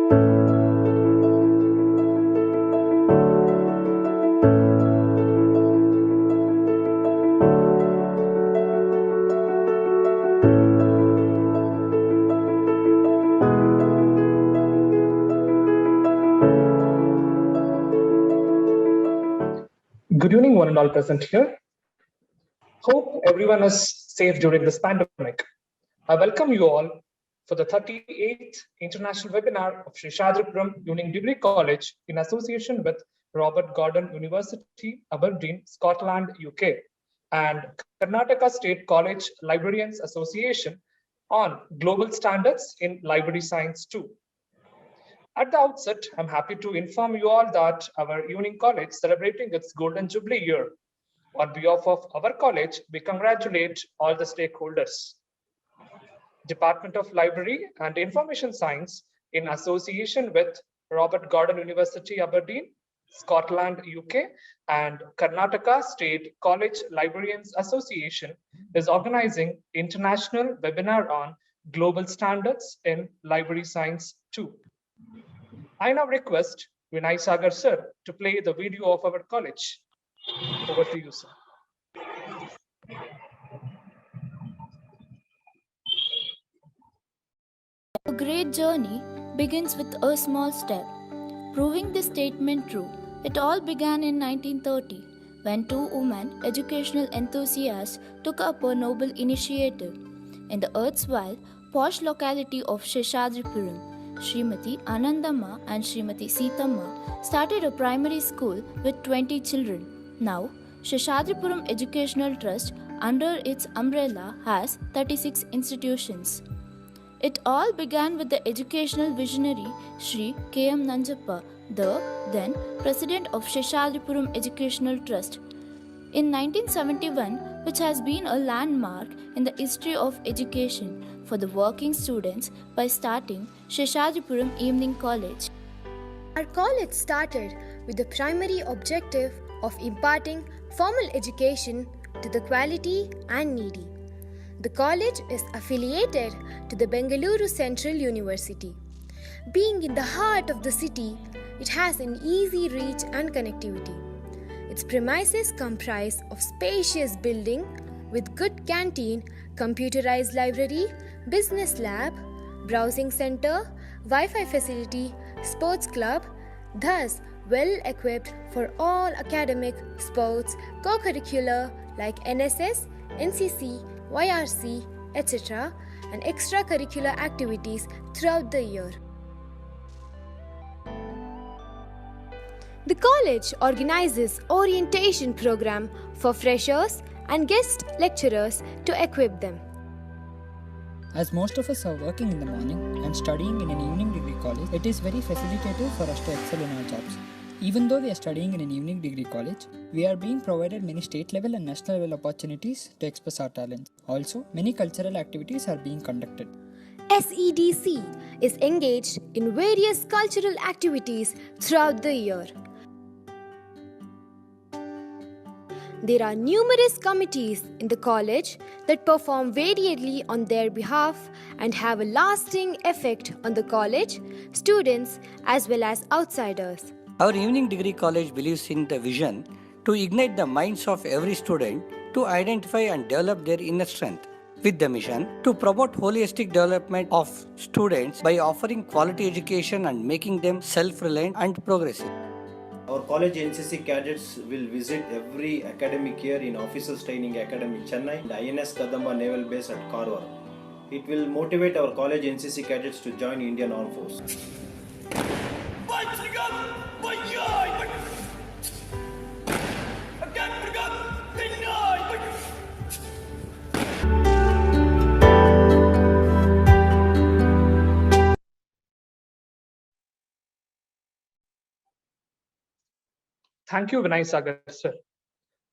Good evening, one and all present here. Hope everyone is safe during this pandemic. I welcome you all for the 38th International Webinar of Seshadripuram Union Degree College in association with Robert Gordon University, Aberdeen, Scotland, UK, and Karnataka State College Librarians Association on Global Standards in Library Science 2. At the outset, I'm happy to inform you all that our Union College is celebrating its Golden Jubilee year. On behalf of our college, we congratulate all the stakeholders. Department of Library and Information Science, in association with Robert Gordon University, Aberdeen, Scotland, UK, and Karnataka State College Librarians Association, is organizing international webinar on global standards in Library Science 2. I now request Vinay Sagar sir to play the video of our college. Over to you, sir. A great journey begins with a small step. Proving this statement true, it all began in 1930 when two women educational enthusiasts took up a noble initiative. In the erstwhile posh locality of Seshadripuram, Srimati Anandamma and Srimati Seethamma started a primary school with 20 children. Now, Seshadripuram Educational Trust under its umbrella has 36 institutions. It all began with the educational visionary Sri K.M. Nanjappa, the then President of Seshadripuram Educational Trust. In 1971, which has been a landmark in the history of education for the working students by starting Seshadripuram Evening College. Our college started with the primary objective of imparting formal education to the quality and needy. The college is affiliated to the Bengaluru Central University. Being in the heart of the city, it has an easy reach and connectivity. Its premises comprise of spacious building with good canteen, computerized library, business lab, browsing center, Wi-Fi facility, sports club, thus well equipped for all academic, sports, co-curricular like NSS, NCC, YRC, etc. and extracurricular activities throughout the year. The college organizes orientation program for freshers and guest lecturers to equip them. As most of us are working in the morning and studying in an evening degree college, it is very facilitative for us to excel in our jobs. Even though we are studying in an evening degree college, we are being provided many state level and national level opportunities to express our talents. Also, many cultural activities are being conducted. SEDC is engaged in various cultural activities throughout the year. There are numerous committees in the college that perform variedly on their behalf and have a lasting effect on the college, students as well as outsiders. Our evening degree college believes in the vision to ignite the minds of every student to identify and develop their inner strength, with the mission to promote holistic development of students by offering quality education and making them self-reliant and progressive. Our college NCC cadets will visit every academic year in Officers Training Academy Chennai and INS Kadamba Naval Base at Konnur. It will motivate our college NCC cadets to join Indian Armed Forces. Thank you, Vinay Sagar sir.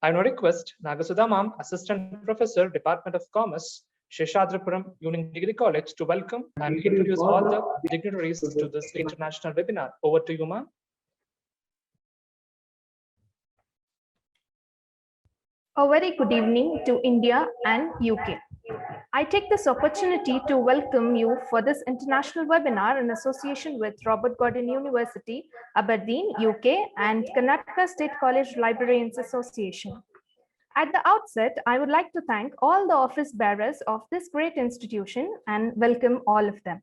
I now request Nagasudha Ma'am, Assistant Professor, Department of Commerce, Seshadripuram Union Degree College, to welcome and introduce all the dignitaries to this international webinar. Over to you, ma'am. A very good evening to India and UK. I take this opportunity to welcome you for this international webinar in association with Robert Gordon University, Aberdeen, UK, and Karnataka State College Librarians Association. At the outset, I would like to thank all the office bearers of this great institution and welcome all of them.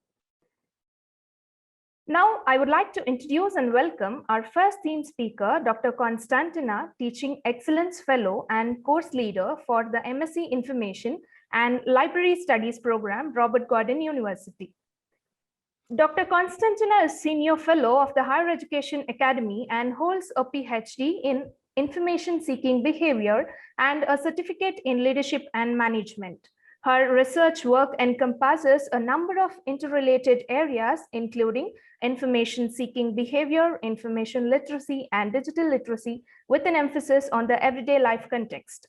Now, I would like to introduce and welcome our first theme speaker, Dr. Konstantina, Teaching Excellence Fellow and Course Leader for the M.Sc Information and Library Studies Program, Robert Gordon University. Dr. Konstantina is Senior Fellow of the Higher Education Academy and holds a PhD in Information-Seeking Behavior and a certificate in Leadership and Management. Her research work encompasses a number of interrelated areas, including information-seeking behavior, information literacy, and digital literacy, with an emphasis on the everyday life context.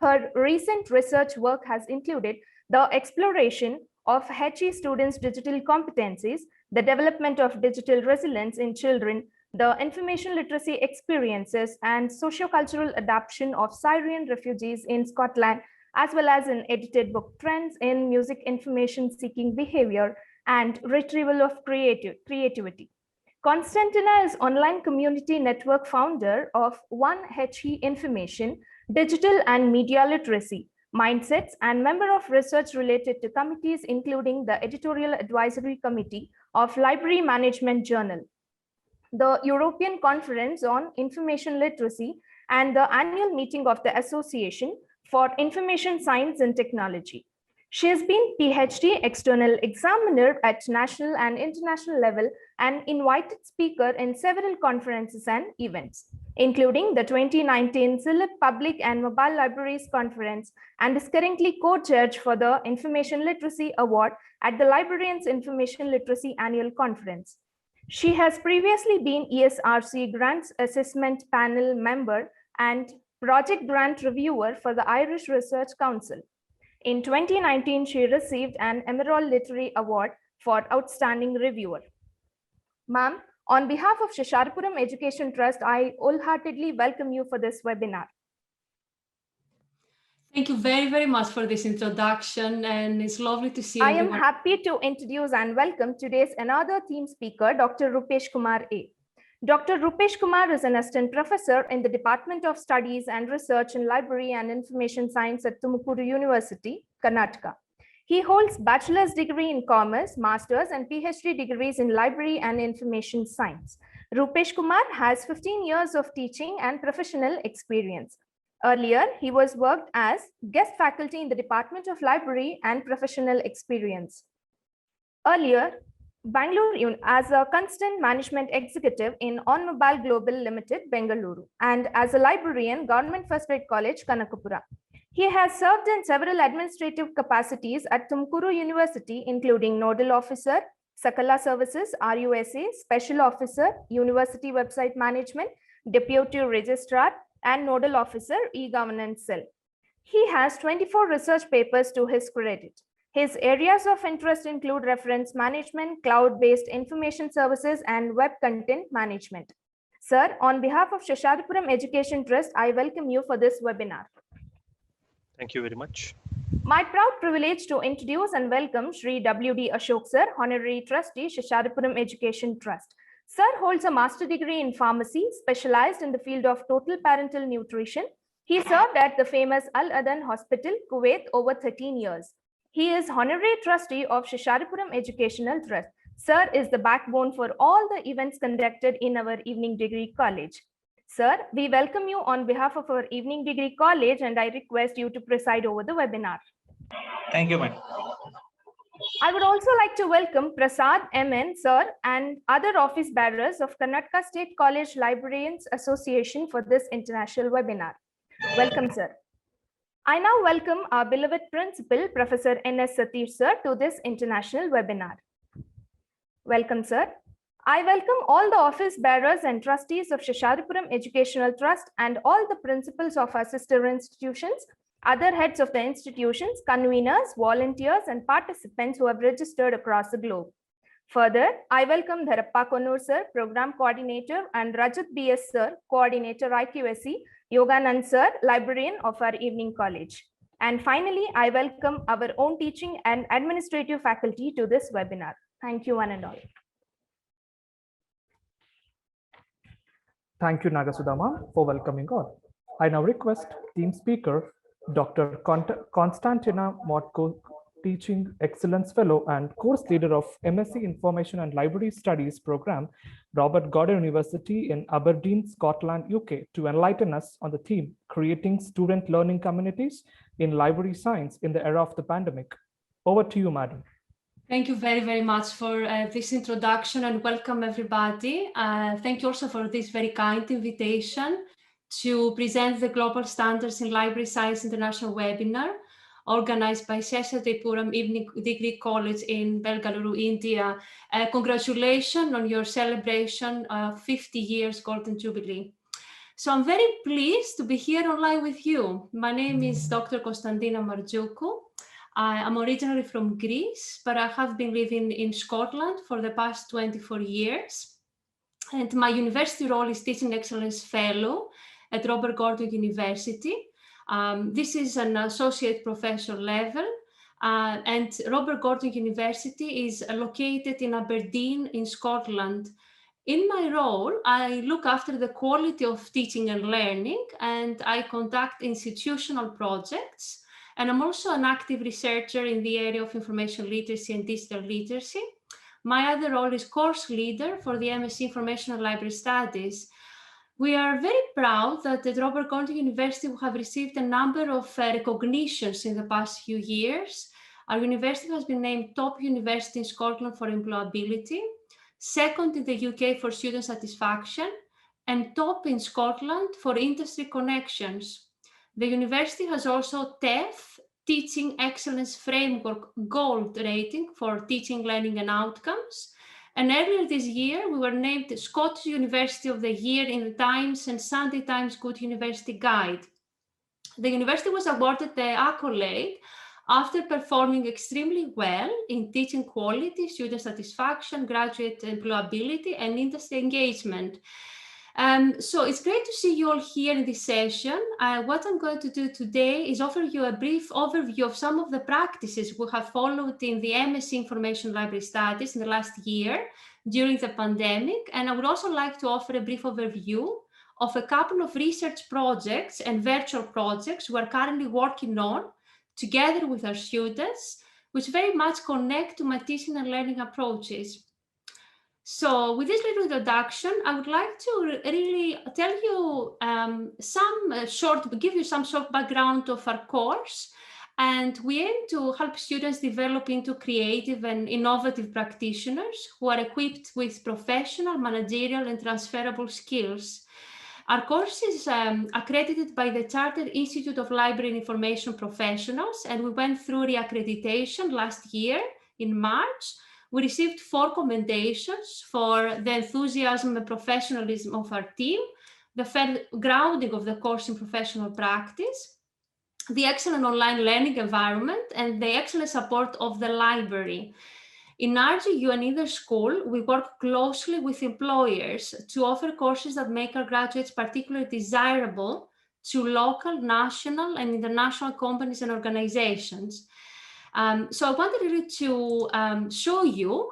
Her recent research work has included the exploration of HE students' digital competencies, the development of digital resilience in children, the information literacy experiences, and sociocultural adoption of Syrian refugees in Scotland, as well as an edited book, Trends in Music Information Seeking Behavior and Retrieval of Creativity. Konstantina is online community network founder of One HE Information, Digital and Media Literacy, Mindsets, and member of research related to committees, including the Editorial Advisory Committee of Library Management Journal, the European Conference on Information Literacy, and the annual meeting of the Association for Information Science and Technology. She has been PhD external examiner at national and international level and invited speaker in several conferences and events, including the 2019 CILIP Public and Mobile Libraries Conference, and is currently co-judge for the Information Literacy Award at the Librarians Information Literacy Annual Conference. She has previously been ESRC Grants Assessment Panel member and Project Grant Reviewer for the Irish Research Council. In 2019, she received an Emerald Literary Award for Outstanding Reviewer. Ma'am, on behalf of Seshadripuram Education Trust, I wholeheartedly welcome you for this webinar. Thank you very, very much for this introduction, and it's lovely to see everyone. I am happy to introduce and welcome today's another theme speaker, Dr. Rupesh Kumar A. Dr. Rupesh Kumar is an assistant professor in the Department of Studies and Research in Library and Information Science at Tumakuru University, Karnataka. He holds bachelor's degree in commerce, master's and PhD degrees in library and information science. Rupesh Kumar has 15 years of teaching and professional experience. Earlier, he was worked as guest faculty in the Department of Library and Professional Experience. Earlier, Bengaluru as a constant management executive in OnMobile Global Limited, Bengaluru, and as a librarian, Government First Grade College, Kanakapura. He has served in several administrative capacities at Tumakuru University, including Nodal Officer, Sakala Services, RUSA, Special Officer, University Website Management, Deputy Registrar, and Nodal Officer, E-Governance Cell. He has 24 research papers to his credit. His areas of interest include reference management, cloud-based information services, and web content management. Sir, on behalf of Seshadripuram Education Trust, I welcome you for this webinar. Thank you very much. My proud privilege to introduce and welcome Shri W.D. Ashok Sir, Honorary Trustee, Seshadripuram Education Trust. Sir holds a master degree in pharmacy, specialized in the field of total parental nutrition. He served at the famous Al Adan Hospital, Kuwait, over 13 years. He is Honorary Trustee of Seshadripuram Educational Trust. Sir is the backbone for all the events conducted in our Evening Degree College. Sir, we welcome you on behalf of our Evening Degree College, and I request you to preside over the webinar. Thank you, ma'am. I would also like to welcome Prasad M.N. Sir and other office bearers of Karnataka State College Librarians Association for this international webinar. Welcome, sir. I now welcome our beloved principal, Professor N.S. Satish Sir, to this international webinar. Welcome, sir. I welcome all the office bearers and trustees of Seshadripuram Educational Trust and all the principals of our sister institutions, other heads of the institutions, conveners, volunteers, and participants who have registered across the globe. Further, I welcome Dhareppa Konnur Sir, Program Coordinator, and Rajat B.S. Sir, Coordinator IQSC, Yoganand Sir, Librarian of our Evening College. And finally, I welcome our own teaching and administrative faculty to this webinar. Thank you one and all. Thank you, Nagasudama, for welcoming all. I now request team speaker, Dr. Konstantina Martzoukou, Teaching Excellence Fellow and Course Leader of M.Sc Information and Library Studies Program, Robert Gordon University in Aberdeen, Scotland, UK, to enlighten us on the theme, Creating Student Learning Communities in Library Science in the Era of the Pandemic. Over to you, madam. Thank you very, very much for this introduction and welcome everybody. Thank you also for this very kind invitation to present the Global Standards in Library Science International webinar organized by Seshadripuram Evening Degree College in Bengaluru, India. Congratulations on your celebration of 50 years Golden Jubilee. So I'm very pleased to be here online with you. My name is Dr. Konstantina Martzoukou. I'm originally from Greece, but I have been living in Scotland for the past 24 years. And my university role is Teaching Excellence Fellow at Robert Gordon University. This is an associate professor level, and Robert Gordon University is located in Aberdeen in Scotland. In my role, I look after the quality of teaching and learning, and I conduct institutional projects. And I'm also an active researcher in the area of information literacy and digital literacy. My other role is course leader for the M.Sc Information and Library Studies. We are very proud that at Robert Gordon University we have received a number of recognitions in the past few years. Our university has been named top university in Scotland for employability, second in the UK for student satisfaction, and top in Scotland for industry connections. The university has also TEF, Teaching Excellence Framework Gold rating for teaching, learning and outcomes. And earlier this year, we were named Scottish University of the Year in the Times and Sunday Times Good University Guide. The university was awarded the accolade after performing extremely well in teaching quality, student satisfaction, graduate employability, and industry engagement. So it's great to see you all here in this session. What I'm going to do today is offer you a brief overview of some of the practices we have followed in the M.Sc Information Library Studies in the last year during the pandemic. And I would also like to offer a brief overview of a couple of research projects and virtual projects we're currently working on together with our students, which very much connect to my teaching and learning approaches. So with this little introduction, I would like to really tell you give you some short background of our course. And we aim to help students develop into creative and innovative practitioners who are equipped with professional, managerial, and transferable skills. Our course is accredited by the Chartered Institute of Library and Information Professionals, and we went through reaccreditation last year in March. We received 4 commendations for the enthusiasm and professionalism of our team, the fair grounding of the course in professional practice, the excellent online learning environment, and the excellent support of the library. In RGU and either school, we work closely with employers to offer courses that make our graduates particularly desirable to local, national, and international companies and organizations. So I wanted really to show you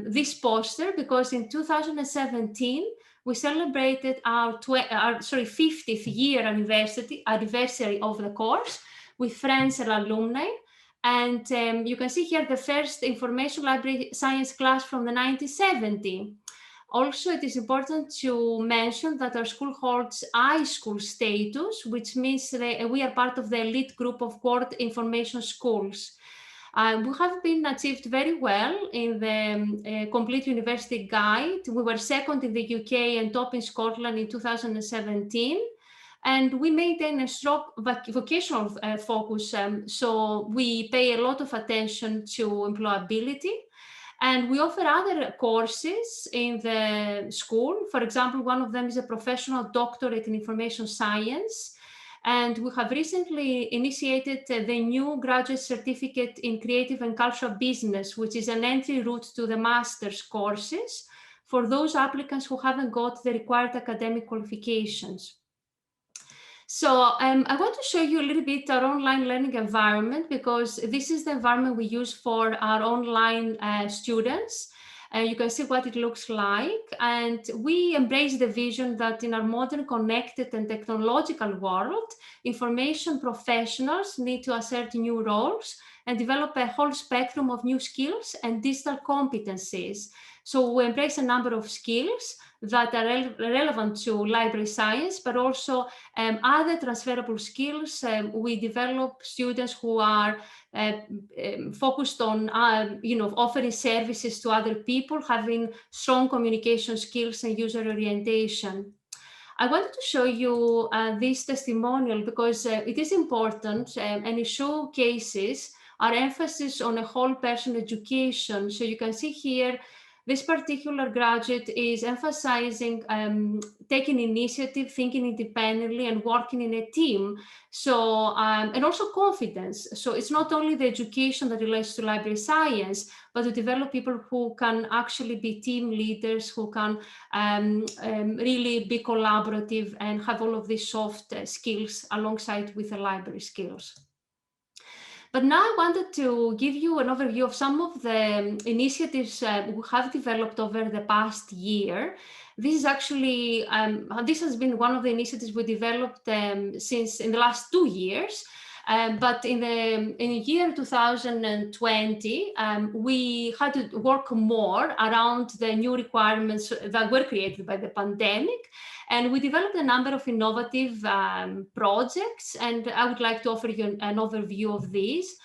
this poster because in 2017, we celebrated our 50th year anniversary of the course with friends and alumni. And you can see here the first information library science class from the 1970. Also, it is important to mention that our school holds iSchool status, which means that we are part of the elite group of world information schools. We have been achieved very well in the Complete University Guide. We were second in the UK and top in Scotland in 2017. And we maintain a strong vocational focus. So we pay a lot of attention to employability. And we offer other courses in the school. For example, one of them is a professional doctorate in information science. And we have recently initiated the new graduate certificate in creative and cultural business, which is an entry route to the master's courses for those applicants who haven't got the required academic qualifications. So I want to show you a little bit our online learning environment, because this is the environment we use for our online students. You can see what it looks like. And we embrace the vision that in our modern, connected and technological world, information professionals need to assert new roles and develop a whole spectrum of new skills and digital competencies. So we embrace a number of skills that are relevant to library science, but also other transferable skills. We develop students who are focused on offering services to other people, having strong communication skills and user orientation. I wanted to show you this testimonial because it is important and it showcases our emphasis on a whole person education. So you can see here, this particular graduate is emphasizing taking initiative, thinking independently, and working in a team. So, and also confidence. So it's not only the education that relates to library science, but to develop people who can actually be team leaders, who can really be collaborative and have all of these soft skills alongside with the library skills. But now I wanted to give you an overview of some of the initiatives we have developed over the past year. This is actually, this has been one of the initiatives we developed since in the last 2 years. But in the year 2020, we had to work more around the new requirements that were created by the pandemic. And we developed a number of innovative projects, and I would like to offer you an overview of these.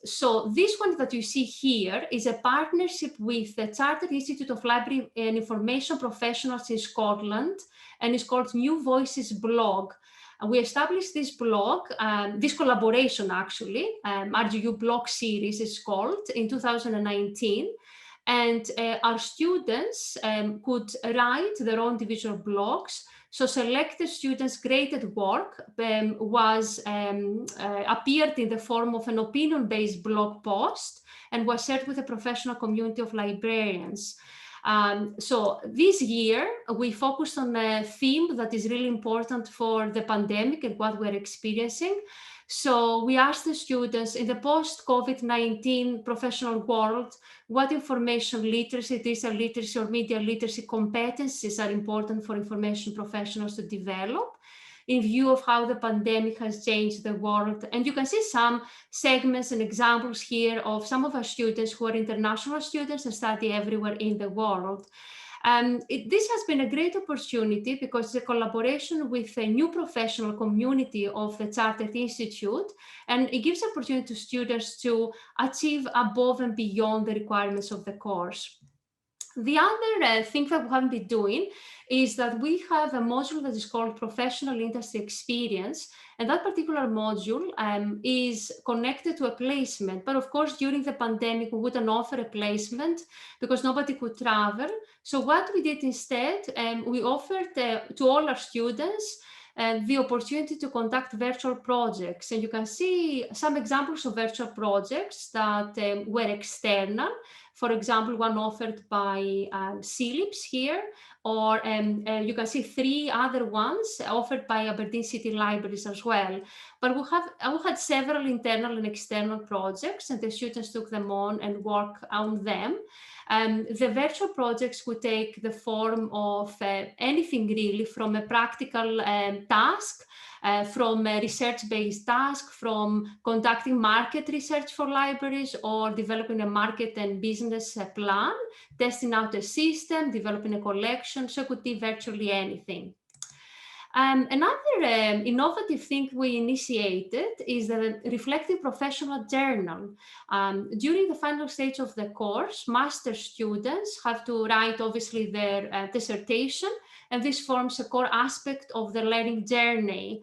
So this one that you see here is a partnership with the Chartered Institute of Library and Information Professionals in Scotland, and it's called New Voices Blog. We established this blog, this collaboration actually, RGU blog series is called, in 2019. And our students could write their own individual blogs. So selected students' graded work appeared in the form of an opinion-based blog post and was shared with a professional community of librarians. So this year, we focused on a theme that is really important for the pandemic and what we're experiencing. So we asked the students in the post-COVID-19 professional world, what information literacy, digital literacy, or media literacy competencies are important for information professionals to develop in view of how the pandemic has changed the world. And you can see some segments and examples here of some of our students who are international students and study everywhere in the world. This has been a great opportunity because it's a collaboration with a new professional community of the Chartered Institute, and it gives opportunity to students to achieve above and beyond the requirements of the course. The other thing that we have been doing is that we have a module that is called Professional Industry Experience, and that particular module is connected to a placement. But of course, during the pandemic, we wouldn't offer a placement because nobody could travel. So what we did instead, we offered to all our students the opportunity to conduct virtual projects. And you can see some examples of virtual projects that were external. For example, one offered by CLIPS here, or you can see 3 other ones offered by Aberdeen City Libraries as well. But we had several internal and external projects, and the students took them on and worked on them. The virtual projects would take the form of anything really, from a practical task, from a research-based task, from conducting market research for libraries, or developing a market and business plan, testing out a system, developing a collection. So it could be virtually anything. Another innovative thing we initiated is the reflective professional journal. During the final stage of the course, master students have to write obviously their dissertation, and this forms a core aspect of the learning journey.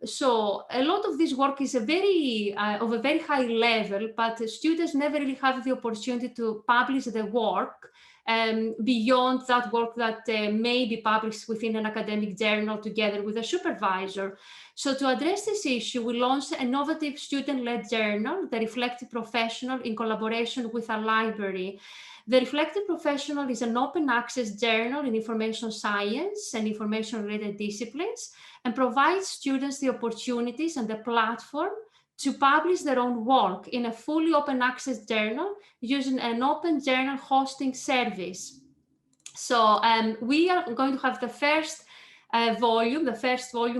So a lot of this work is of a very high level, but students never really have the opportunity to publish the work beyond that work that may be published within an academic journal together with a supervisor. So to address this issue, we launched an innovative student-led journal, the Reflective Professional, in collaboration with a library. The Reflected Professional is an open access journal in information science and information-related disciplines, and provides students the opportunities and the platform to publish their own work in a fully open access journal using an open journal hosting service. So we are going to have the first volume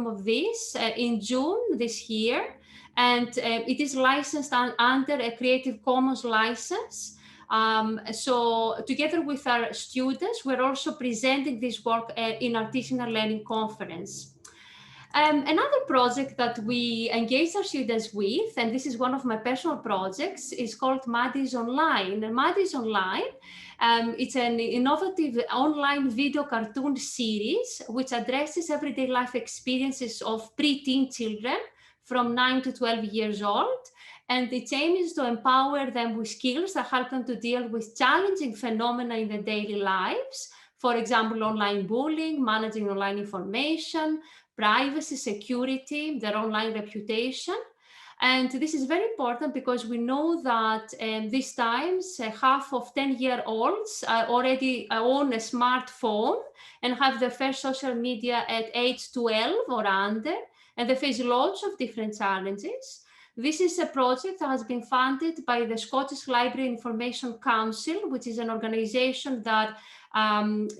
of this in June this year, and it is licensed under a Creative Commons license. So together with our students, we're also presenting this work in our Teaching and Learning Conference. Another project that we engage our students with, and this is one of my personal projects, is called Maddie's Online. And Maddie's Online, it's an innovative online video cartoon series which addresses everyday life experiences of preteen children from 9 to 12 years old. And its aim is to empower them with skills that help them to deal with challenging phenomena in their daily lives. For example, online bullying, managing online information, privacy, security, their online reputation. And this is very important because we know that these times half of 10-year-olds already own a smartphone and have their first social media at age 12 or under, and they face lots of different challenges. This is a project that has been funded by the Scottish Library Information Council, which is an organization that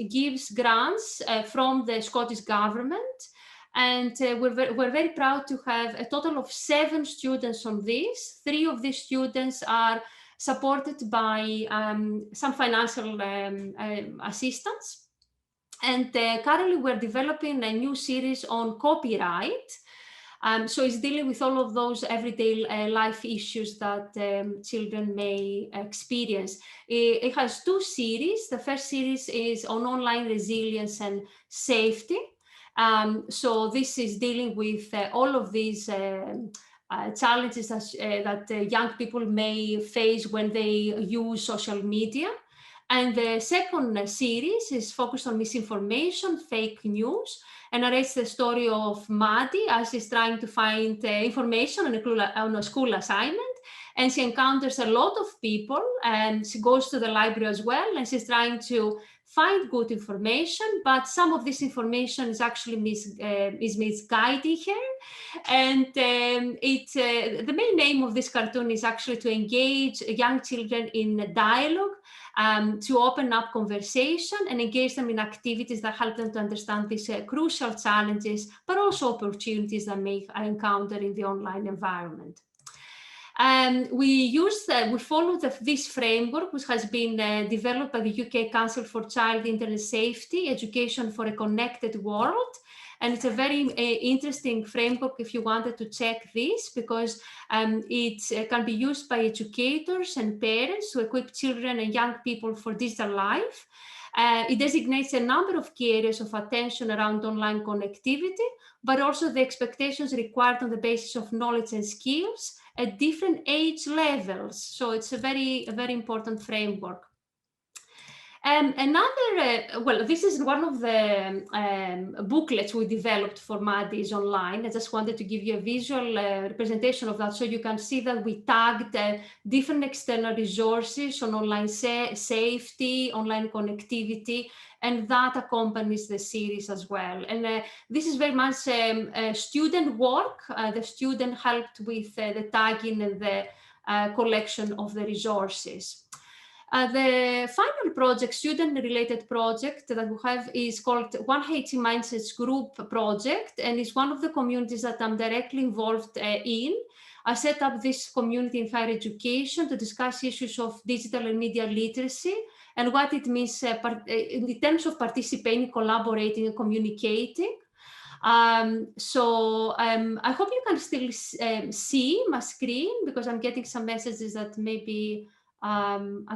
gives grants from the Scottish government. And we're very proud to have a total of 7 students on this. 3 of these students are supported by some financial assistance. And currently we're developing a new series on copyright. So it's dealing with all of those everyday life issues that children may experience. It has 2 series. The first series is on online resilience and safety. So this is dealing with all of these challenges that young people may face when they use social media. And the second series is focused on misinformation, fake news, and narrates the story of Maddie as she's trying to find information on a school assignment. And she encounters a lot of people, and she goes to the library as well, and she's trying to find good information, but some of this information is actually misguiding her. And the main aim of this cartoon is actually to engage young children in dialogue, to open up conversation and engage them in activities that help them to understand these crucial challenges, but also opportunities that may encounter in the online environment. We follow this framework, which has been developed by the UK Council for Child Internet Safety, Education for a Connected World. And it's a very interesting framework if you wanted to check this, because it can be used by educators and parents to equip children and young people for digital life. It designates a number of key areas of attention around online connectivity, but also the expectations required on the basis of knowledge and skills at different age levels. So it's a very important framework. This is one of the booklets we developed for Maddie's Online. I just wanted to give you a visual representation of that, so you can see that we tagged different external resources on online safety, online connectivity, and that accompanies the series as well. And this is very much student work. The student helped with the tagging and the collection of the resources. The final project, student-related project that we have, is called One HE Mindsets Group Project, and it's one of the communities that I'm directly involved in. I set up this community in higher education to discuss issues of digital and media literacy and what it means in terms of participating, collaborating, and communicating. I hope you can still see my screen, because I'm getting some messages that maybe some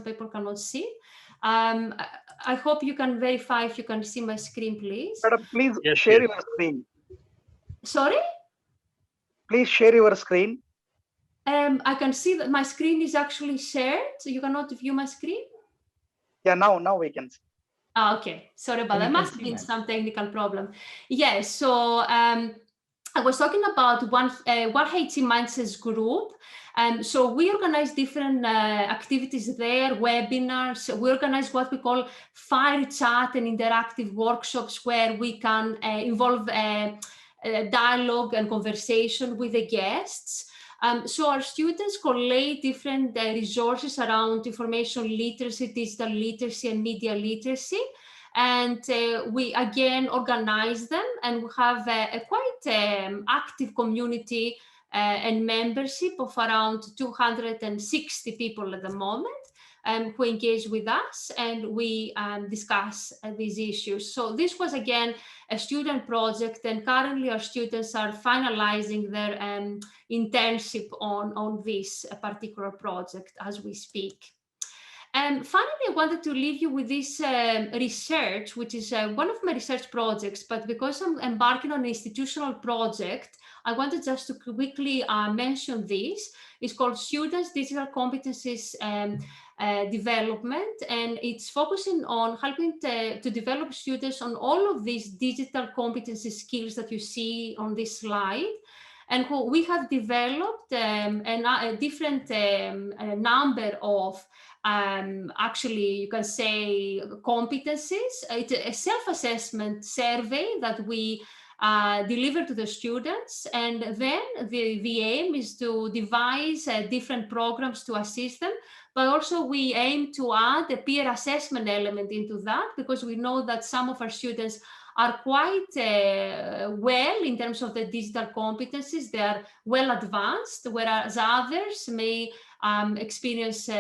people cannot see. I hope you can verify if you can see my screen, please. Madam, please share your screen. Sorry? Please share your screen. I can see that my screen is actually shared, so you cannot view my screen? Yeah, now we can see. Okay, sorry about that. Must have been some technical problem. Yes, so I was talking about one HT Mindsets group. So we organize different activities there, webinars. We organize what we call fire chat and interactive workshops where we can involve dialogue and conversation with the guests. So our students collate different resources around information literacy, digital literacy, and media literacy. And we again organize them, and we have a quite active community and membership of around 260 people at the moment who engage with us, and we discuss these issues. So this was again a student project, and currently our students are finalizing their internship on this particular project as we speak. And finally, I wanted to leave you with this research, which is one of my research projects, but because I'm embarking on an institutional project, I wanted just to quickly mention this. It's called Students' Digital Competencies Development, and it's focusing on helping to develop students on all of these digital competency skills that you see on this slide. And we have developed a different number of actually, you can say, competencies. It's a self-assessment survey that we deliver to the students, and then the aim is to devise different programs to assist them, but also we aim to add a peer assessment element into that, because we know that some of our students are quite well in terms of the digital competencies. They are well advanced, whereas others may experience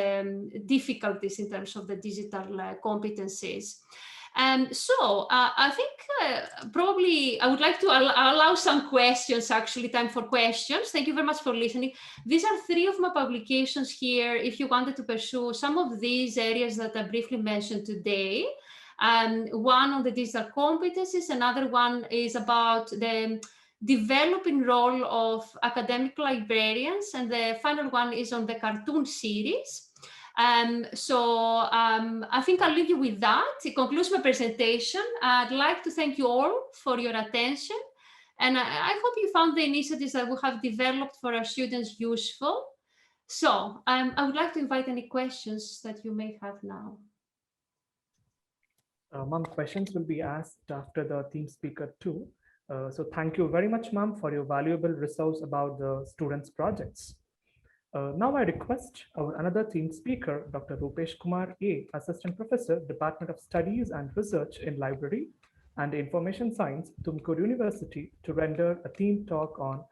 difficulties in terms of the digital competencies. So I think probably I would like to allow some questions, actually, time for questions. Thank you very much for listening. These are 3 of my publications here, if you wanted to pursue some of these areas that I briefly mentioned today. One on the digital competencies, another one is about the developing role of academic librarians, and the final one is on the cartoon series. I think I'll leave you with that. It concludes my presentation. I'd like to thank you all for your attention, and I hope you found the initiatives that we have developed for our students useful. So I would like to invite any questions that you may have now. Ma'am, questions will be asked after the theme speaker too. So thank you very much, ma'am, for your valuable resource about the students' projects. Now I request our another theme speaker, Dr. Rupesh Kumar A, Assistant Professor, Department of Studies and Research in Library and Information Science, Tumakuru University, to render a theme talk on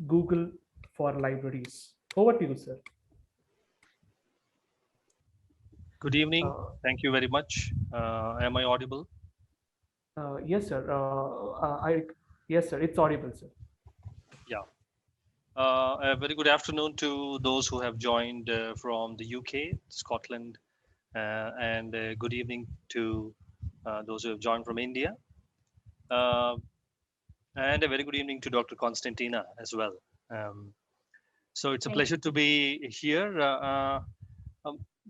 Google for Libraries. Over to you, sir. Good evening. Thank you very much. Am I audible? Yes, sir. Yes, sir. It's audible, sir. Yeah. A very good afternoon to those who have joined from the UK, Scotland, and good evening to those who have joined from India. And a very good evening to Dr. Konstantina as well. So it's a pleasure to be here.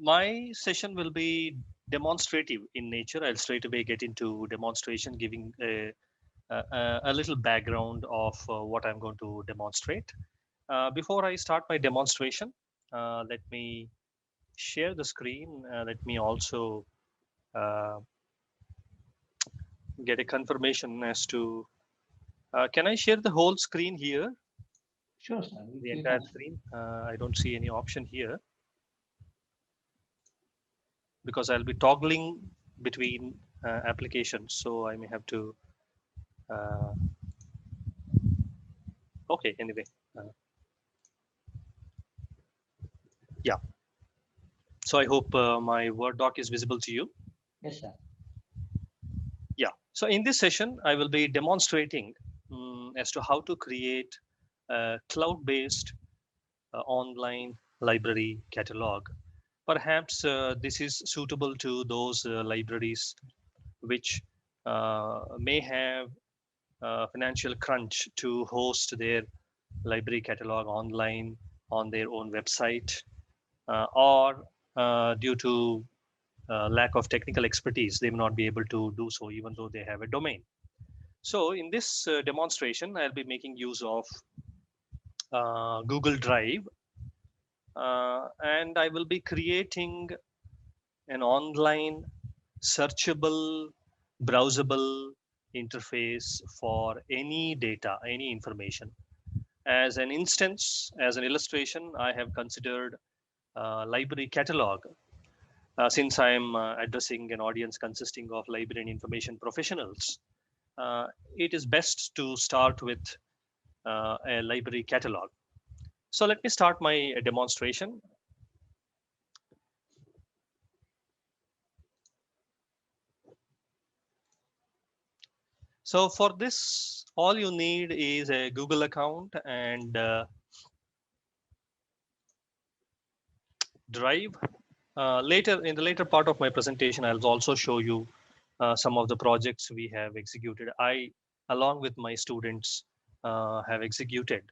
My session will be demonstrative in nature. I'll straight away get into demonstration, giving a little background of what I'm going to demonstrate. Before I start my demonstration, let me share the screen. Let me also get a confirmation as to, can I share the whole screen here? Sure, sir. The entire screen. I don't see any option here, because I'll be toggling between applications, so I may have to. Okay, anyway. Yeah. So I hope my Word doc is visible to you. Yes, sir. Yeah. So in this session, I will be demonstrating as to how to create a cloud-based online library catalog. Perhaps this is suitable to those libraries which may have financial crunch to host their library catalog online on their own website, or due to lack of technical expertise, they may not be able to do so even though they have a domain. So in this demonstration, I'll be making use of Google Drive, and I will be creating an online searchable, browsable interface for any data, any information. As an instance, as an illustration, I have considered library catalog. Since I'm addressing an audience consisting of library and information professionals, it is best to start with a library catalog. So let me start my demonstration. So for this, all you need is a Google account and Drive. Later, in the later part of my presentation, I'll also show you some of the projects we have executed. I, along with my students, have executed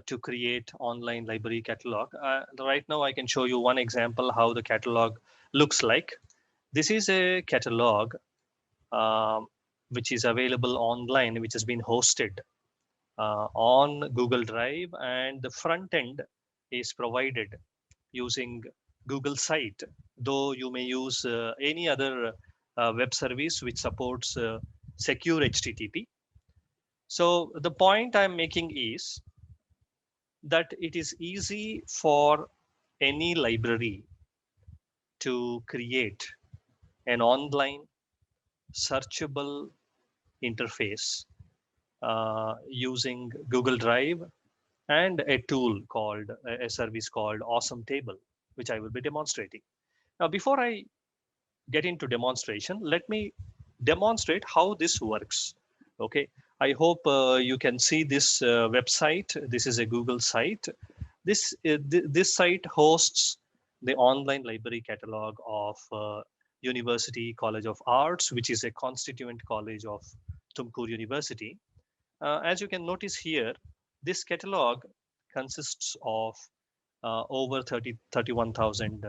to create online library catalog. Right now, I can show you one example how the catalog looks like. This is a catalog which is available online, which has been hosted on Google Drive, and the front end is provided using Google Site, though you may use any other web service which supports secure HTTP. So the point I'm making is that it is easy for any library to create an online searchable interface using Google Drive and a tool called a service called Awesome Table, which I will be demonstrating. Now, before I get into demonstration, let me demonstrate how this works. Okay, I hope you can see this website. This is a Google site. This site hosts the online library catalog of University College of Arts, which is a constituent college of Tumkur University. As you can notice here, this catalog consists of over 31,000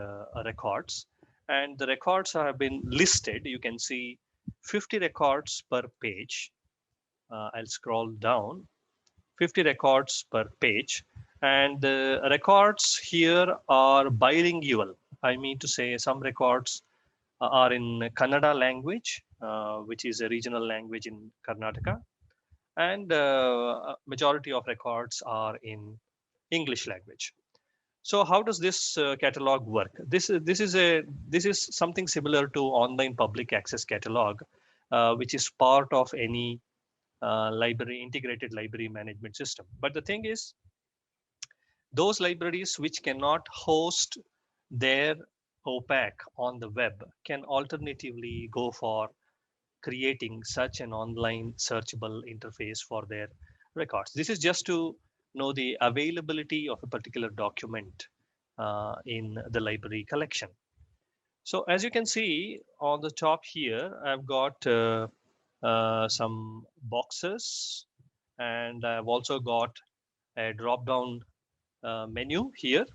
records, and the records have been listed. You can see 50 records per page. I'll scroll down, 50 records per page, and the records here are bilingual. I mean to say some records are in Kannada language, which is a regional language in Karnataka, and majority of records are in English language. So how does this catalog work? This is something similar to online public access catalog, which is part of any library integrated library management system. But the thing is, those libraries which cannot host their OPAC on the web can alternatively go for creating such an online searchable interface for their records. This is just to know the availability of a particular document in the library collection. So as you can see on the top here, I've got some boxes, and I've also got a drop-down menu here.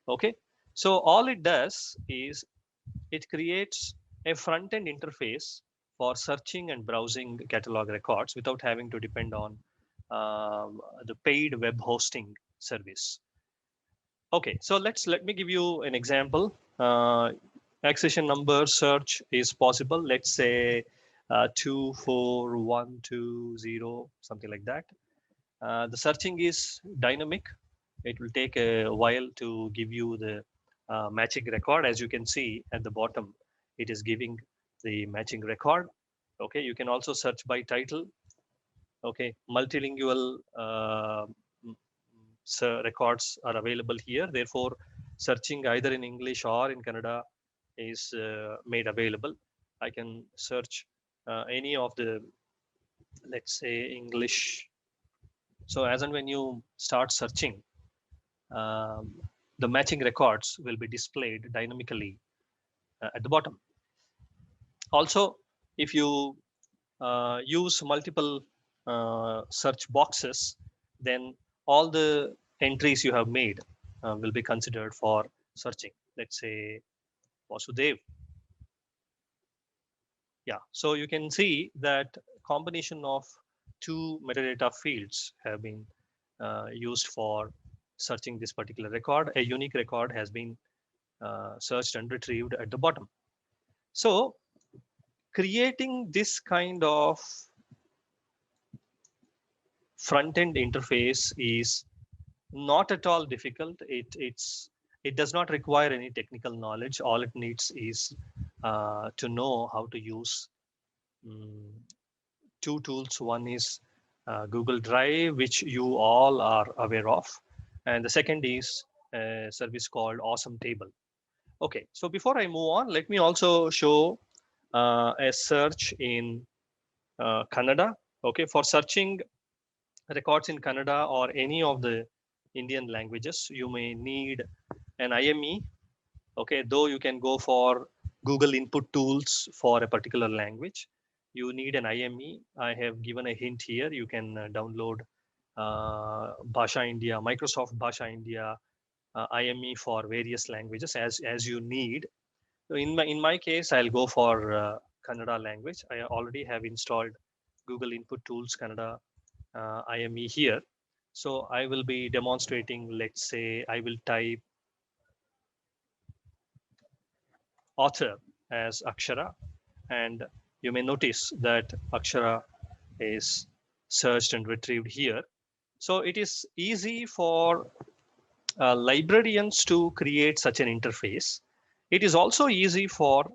Okay, so all it does is it creates a front-end interface for searching and browsing catalog records without having to depend on the paid web hosting service. Okay, so let me give you an example. Accession number search is possible. Let's say 24120, something like that. The searching is dynamic. It will take a while to give you the matching record. As you can see at the bottom, it is giving the matching record. Okay, you can also search by title. Okay, multilingual records are available here. Therefore, searching either in English or in Kannada is made available. I can search any of the, let's say, English. So as and when you start searching, the matching records will be displayed dynamically at the bottom. Also, if you use multiple search boxes, then all the entries you have made will be considered for searching. Let's say Vasudev. Yeah, so you can see that combination of two metadata fields have been used for searching this particular record. A unique record has been searched and retrieved at the bottom. So creating this kind of front-end interface is not at all difficult. It does not require any technical knowledge. All it needs is to know how to use two tools. One is Google Drive, which you all are aware of, and the second is a service called Awesome Table. Okay, so before I move on, let me also show a search in Kannada. Okay, for searching records in Kannada or any of the Indian languages, you may need an IME. Okay, though you can go for Google input tools for a particular language, you need an IME. I have given a hint here. You can download Bhasha India, Microsoft Bhasha India IME for various languages as you need. So in my case, I'll go for Kannada language. I already have installed Google Input Tools Kannada IME here. So I will be demonstrating, let's say I will type author as Akshara, and you may notice that Akshara is searched and retrieved here. So it is easy for librarians to create such an interface. It is also easy for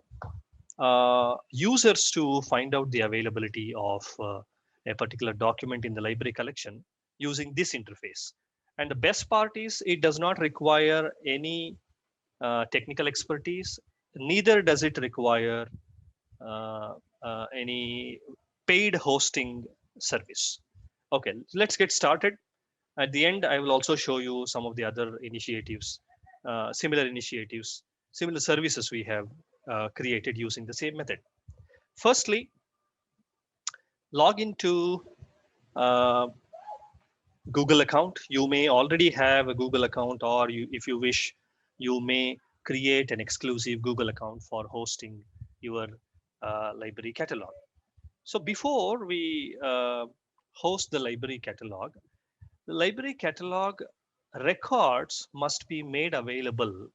users to find out the availability of a particular document in the library collection using this interface. And the best part is it does not require any technical expertise, neither does it require any paid hosting service. Okay, let's get started. At the end, I will also show you some of the other initiatives, similar services we have created using the same method. Firstly, log into Google account. You may already have a Google account, or if you wish, you may create an exclusive Google account for hosting your library catalog. So before we host the library catalog records must be made available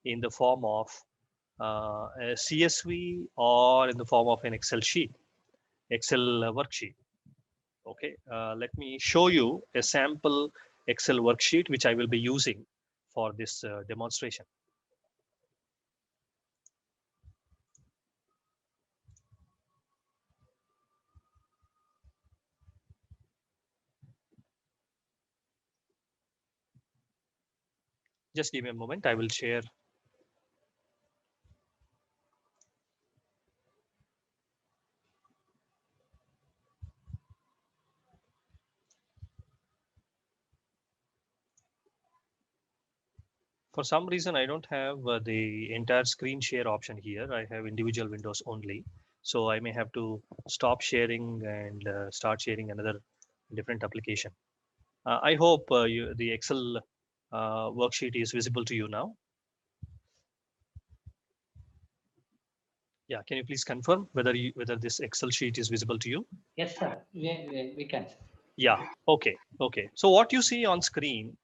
in the form of a CSV or in the form of an Excel worksheet. Okay, let me show you a sample Excel worksheet which I will be using for this demonstration. Just give me a moment, I will share. For some reason, I don't have the entire screen share option here. I have individual windows only. So I may have to stop sharing and start sharing another different application. I hope the Excel worksheet is visible to you now. Yeah, can you please confirm whether this Excel sheet is visible to you? Yes, sir. We can. Yeah. Okay. Okay. So what you see on screen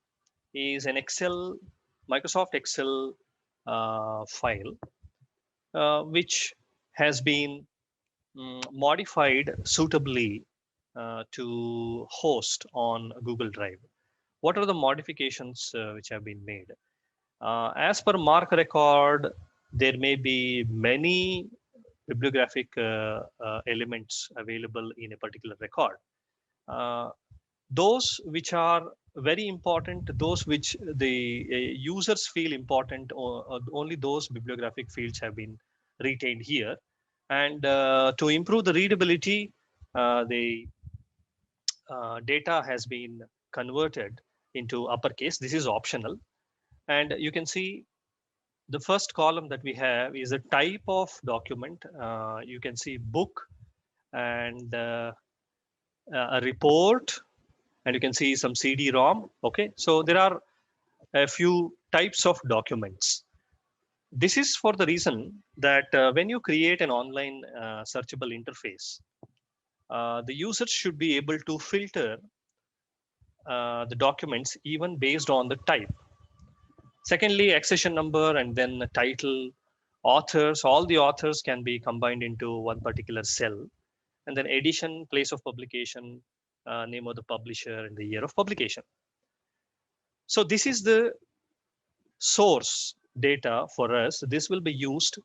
is an Microsoft Excel file, which has been modified suitably to host on Google Drive. What are the modifications which have been made? As per MARC record, there may be many bibliographic elements available in a particular record. Those which are very important, those which the users feel important, or only those bibliographic fields have been retained here. And to improve the readability, the data has been converted into uppercase. This is optional. And you can see the first column that we have is a type of document. You can see book and a report, and you can see some CD-ROM. Okay, so there are a few types of documents. This is for the reason that when you create an online searchable interface, the user should be able to filter the documents even based on the type. Secondly, accession number and then the title, authors, all the authors can be combined into one particular cell. And then edition, place of publication, name of the publisher, and the year of publication. So this is the source data for us. This will be used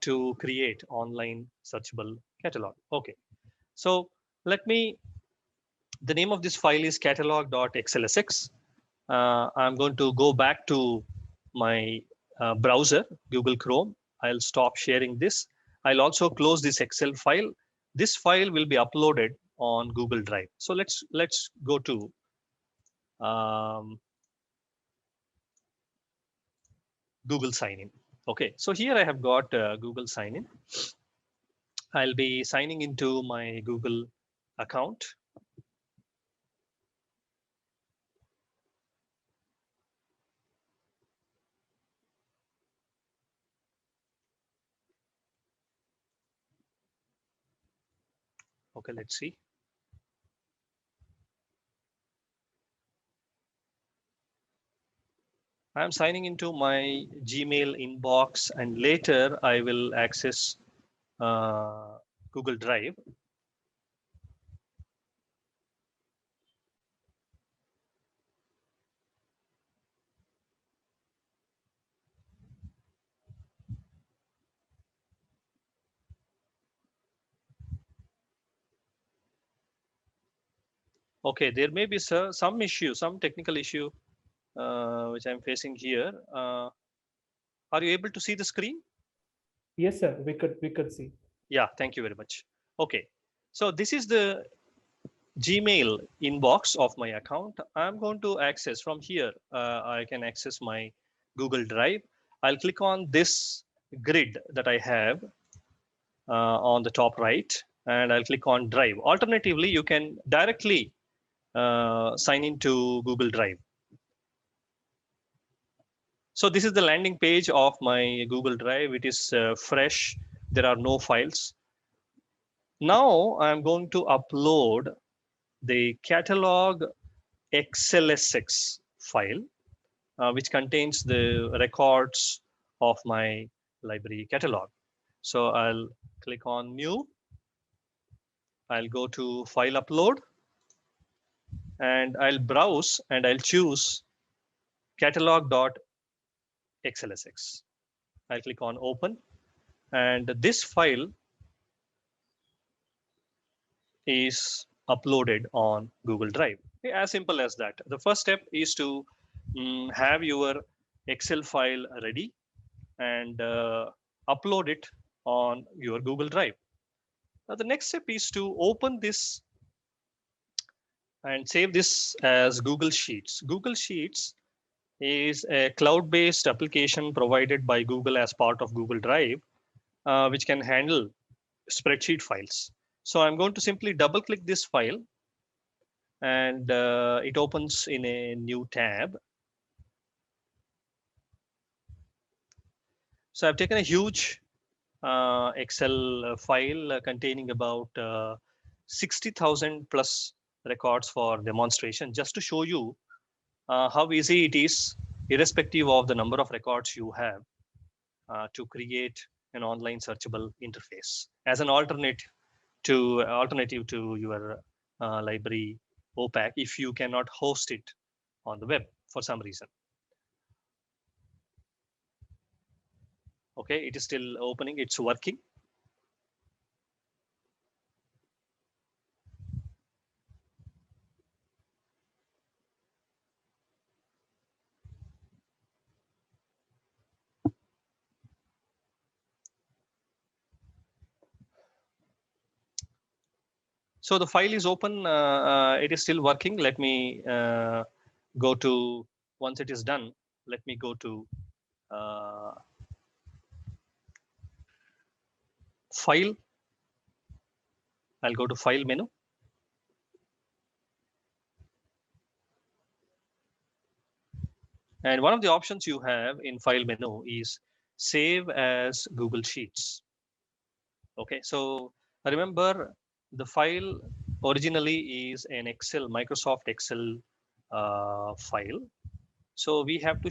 to create online searchable catalog. Okay, so the name of this file is catalog.xlsx. I'm going to go back to my browser, Google Chrome. I'll stop sharing this. I'll also close this Excel file. This file will be uploaded on Google Drive. So let's go to Google sign in. Okay, so here I have got Google sign in. I'll be signing into my Google account. Okay, let's see. I'm signing into my Gmail inbox, and later I will access Google Drive. Okay, there may be some issue, some technical issue which I'm facing here. Are you able to see the screen? Yes, sir. We could see. Yeah, thank you very much. Okay, so this is the Gmail inbox of my account. I'm going to access from here. I can access my Google Drive. I'll click on this grid that I have on the top right, and I'll click on Drive. Alternatively, you can directly sign into Google Drive. So this is the landing page of my Google Drive. It is fresh. There are no files. Now I'm going to upload the catalog XLSX file, which contains the records of my library catalog. So I'll click on New. I'll go to File Upload, and I'll browse and I'll choose catalog.xlsx. I'll click on Open, and this file is uploaded on Google Drive. As simple as that. The first step is to have your Excel file ready and upload it on your Google Drive. Now the next step is to open this and save this as Google Sheets. Google Sheets is a cloud-based application provided by Google as part of Google Drive, which can handle spreadsheet files. So I'm going to simply double click this file, and it opens in a new tab. So I've taken a huge Excel file containing about 60,000 plus records for demonstration, just to show you how easy it is, irrespective of the number of records you have, to create an online searchable interface as an alternative to your library OPAC if you cannot host it on the web for some reason. Okay, it is still opening, it's working. So the file is open, it is still working. Let me go to, once it is done, let me go to File. I'll go to File menu. And one of the options you have in File menu is Save as Google Sheets. Okay, so remember The file originally is an Excel, Microsoft Excel file. So we have to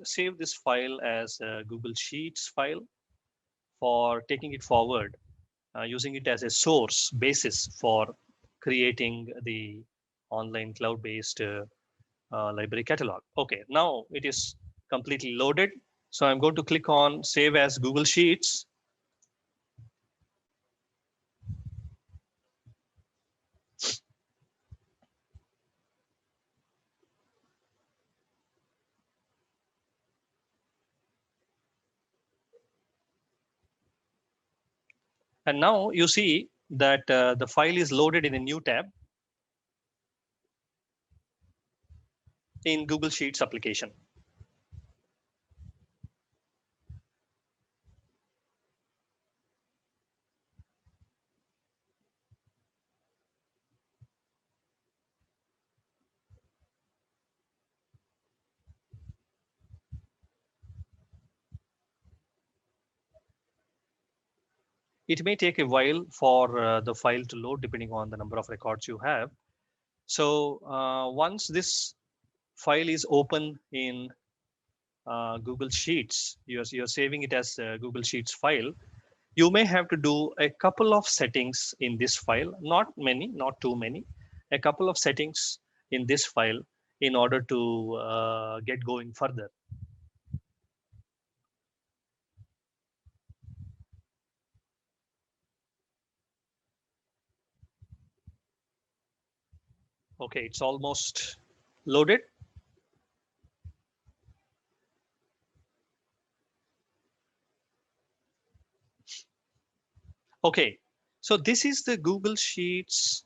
save this file as a Google Sheets file for taking it forward, using it as a source basis for creating the online cloud-based library catalog. Okay, now it is completely loaded. So I'm going to click on Save as Google Sheets. And now you see that the file is loaded in a new tab in Google Sheets application. It may take a while for the file to load depending on the number of records you have. So once this file is open in Google Sheets, you're saving it as a Google Sheets file, you may have to do a couple of settings in this file, not many, not too many, a couple of settings in this file in order to get going further. Okay, it's almost loaded. Okay, so this is the Google Sheets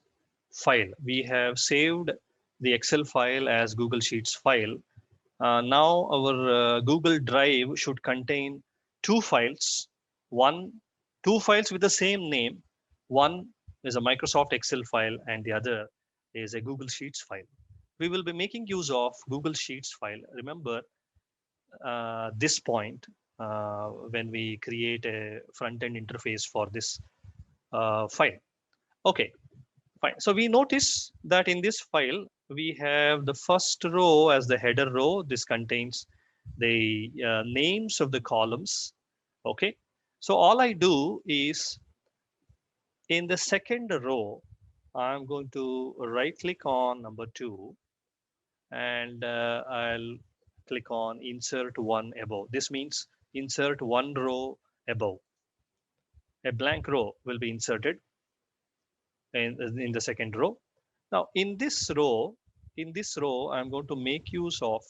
file. We have saved the Excel file as Google Sheets file. Now our Google Drive should contain two files, two files with the same name. One is a Microsoft Excel file and the other is a Google Sheets file. We will be making use of Google Sheets file. Remember this point when we create a front-end interface for this file. Okay, fine. So we notice that in this file, we have the first row as the header row. This contains the names of the columns. Okay, so all I do is in the second row, I'm going to right click on number 2 and I'll click on insert one above. This means insert one row above. A blank row will be inserted in the second row. Now in this row, I'm going to make use of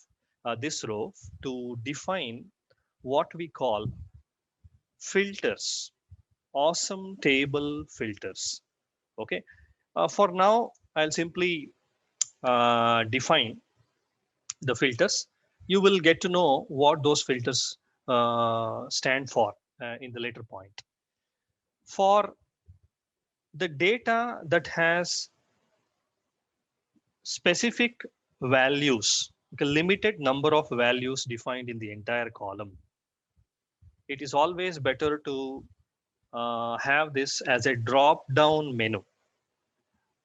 this row to define what we call filters, awesome table filters. Okay, for now I'll simply define the filters. You will get to know what those filters stand for in the later point. For the data that has specific values, a limited number of values defined in the entire column, it is always better to have this as a drop down menu.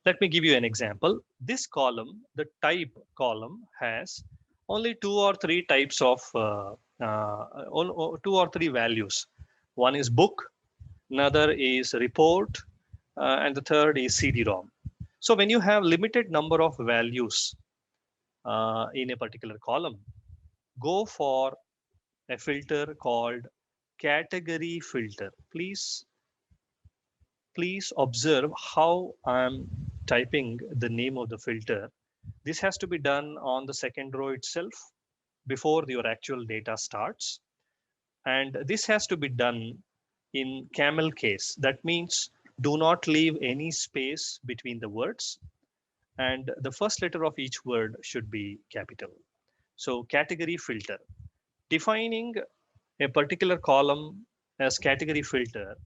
Let me give you an example. This column, the type column, has only 2 or 3 types of 2 or 3 values. One is book, another is report, and the third is CD-ROM. So when you have limited number of values in a particular column, go for a filter called category filter. Please observe how I'm typing the name of the filter. This has to be done on the second row itself before your actual data starts. And this has to be done in camel case. That means do not leave any space between the words. And the first letter of each word should be capital. So category filter. Defining a particular column as category filter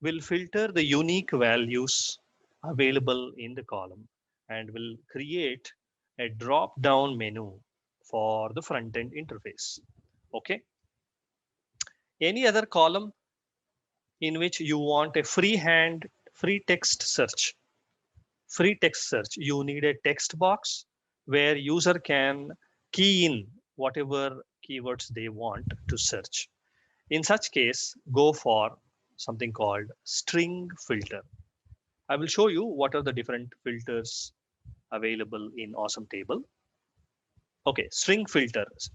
will filter the unique values available in the column and will create a drop down menu for the front end interface. Okay. Any other column in which you want a freehand free text search. Free text search, you need a text box where user can key in whatever keywords they want to search. In such case, go for something called string filter. I will show you what are the different filters available in Awesome Table. Okay, string filters.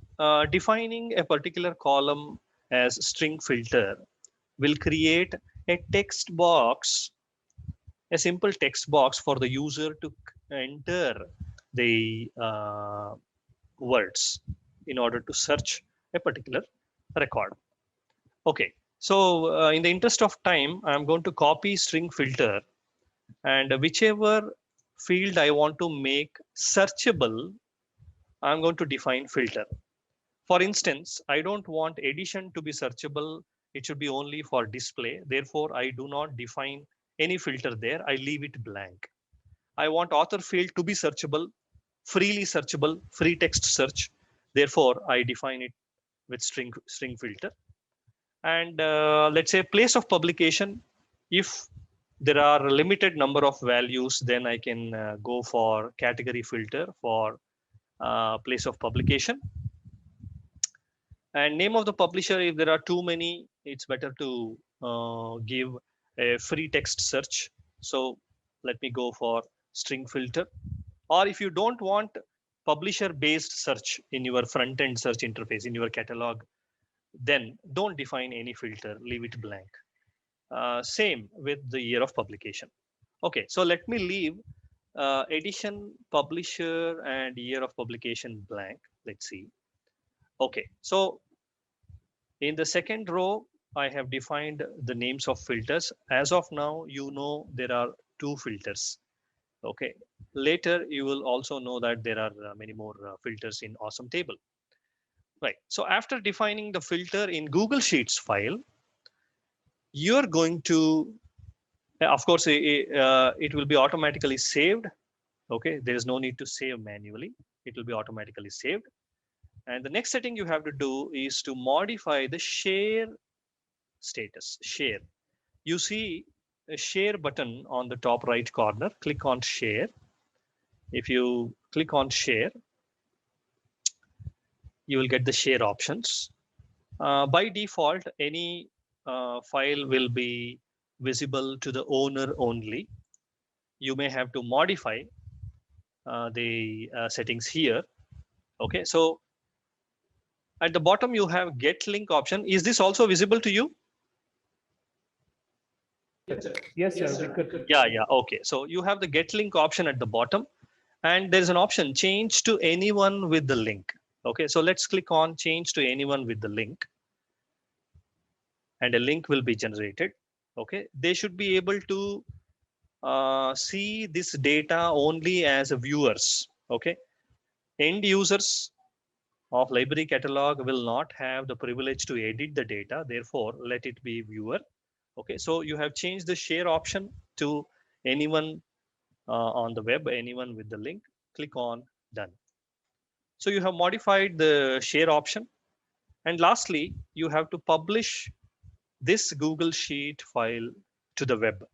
Defining a particular column as string filter will create a text box, a simple text box for the user to enter the words in order to search a particular record. Okay, so in the interest of time, I'm going to copy string filter, and whichever field I want to make searchable, I'm going to define filter. For instance, I don't want edition to be searchable. It should be only for display. Therefore, I do not define any filter there. I leave it blank. I want author field to be searchable, freely searchable, free text search. Therefore, I define it with string filter. And let's say place of publication. If there are a limited number of values, then I can go for category filter for place of publication. And name of the publisher, if there are too many, it's better to give a free text search. So let me go for string filter. Or if you don't want publisher based search in your front end search interface, in your catalog, then don't define any filter, leave it blank. Same with the year of publication. Okay, so let me leave edition, publisher, and year of publication blank. Let's see. Okay, so in the second row, I have defined the names of filters. As of now, you know there are 2 filters. Okay, later you will also know that there are many more filters in Awesome Table. Right, so after defining the filter in Google Sheets file, you're going to, of course, it will be automatically saved. Okay, there is no need to save manually. It will be automatically saved. And the next setting you have to do is to modify the share status, share. You see a share button on the top right corner, click on share. If you click on share, you will get the share options. By default, any file will be visible to the owner only. You may have to modify the settings here. Okay, so at the bottom you have get link option. Is this also visible to you? Yes, sir. Good. Yeah, okay. So you have the get link option at the bottom, and there's an option change to anyone with the link. Okay, so let's click on change to anyone with the link, and a link will be generated. Okay, they should be able to see this data only as viewers. Okay, end users of library catalog will not have the privilege to edit the data. Therefore, let it be viewer. Okay, so you have changed the share option to anyone on the web, anyone with the link. Click on done. So you have modified the share option. And lastly, you have to publish this Google Sheet file to the web.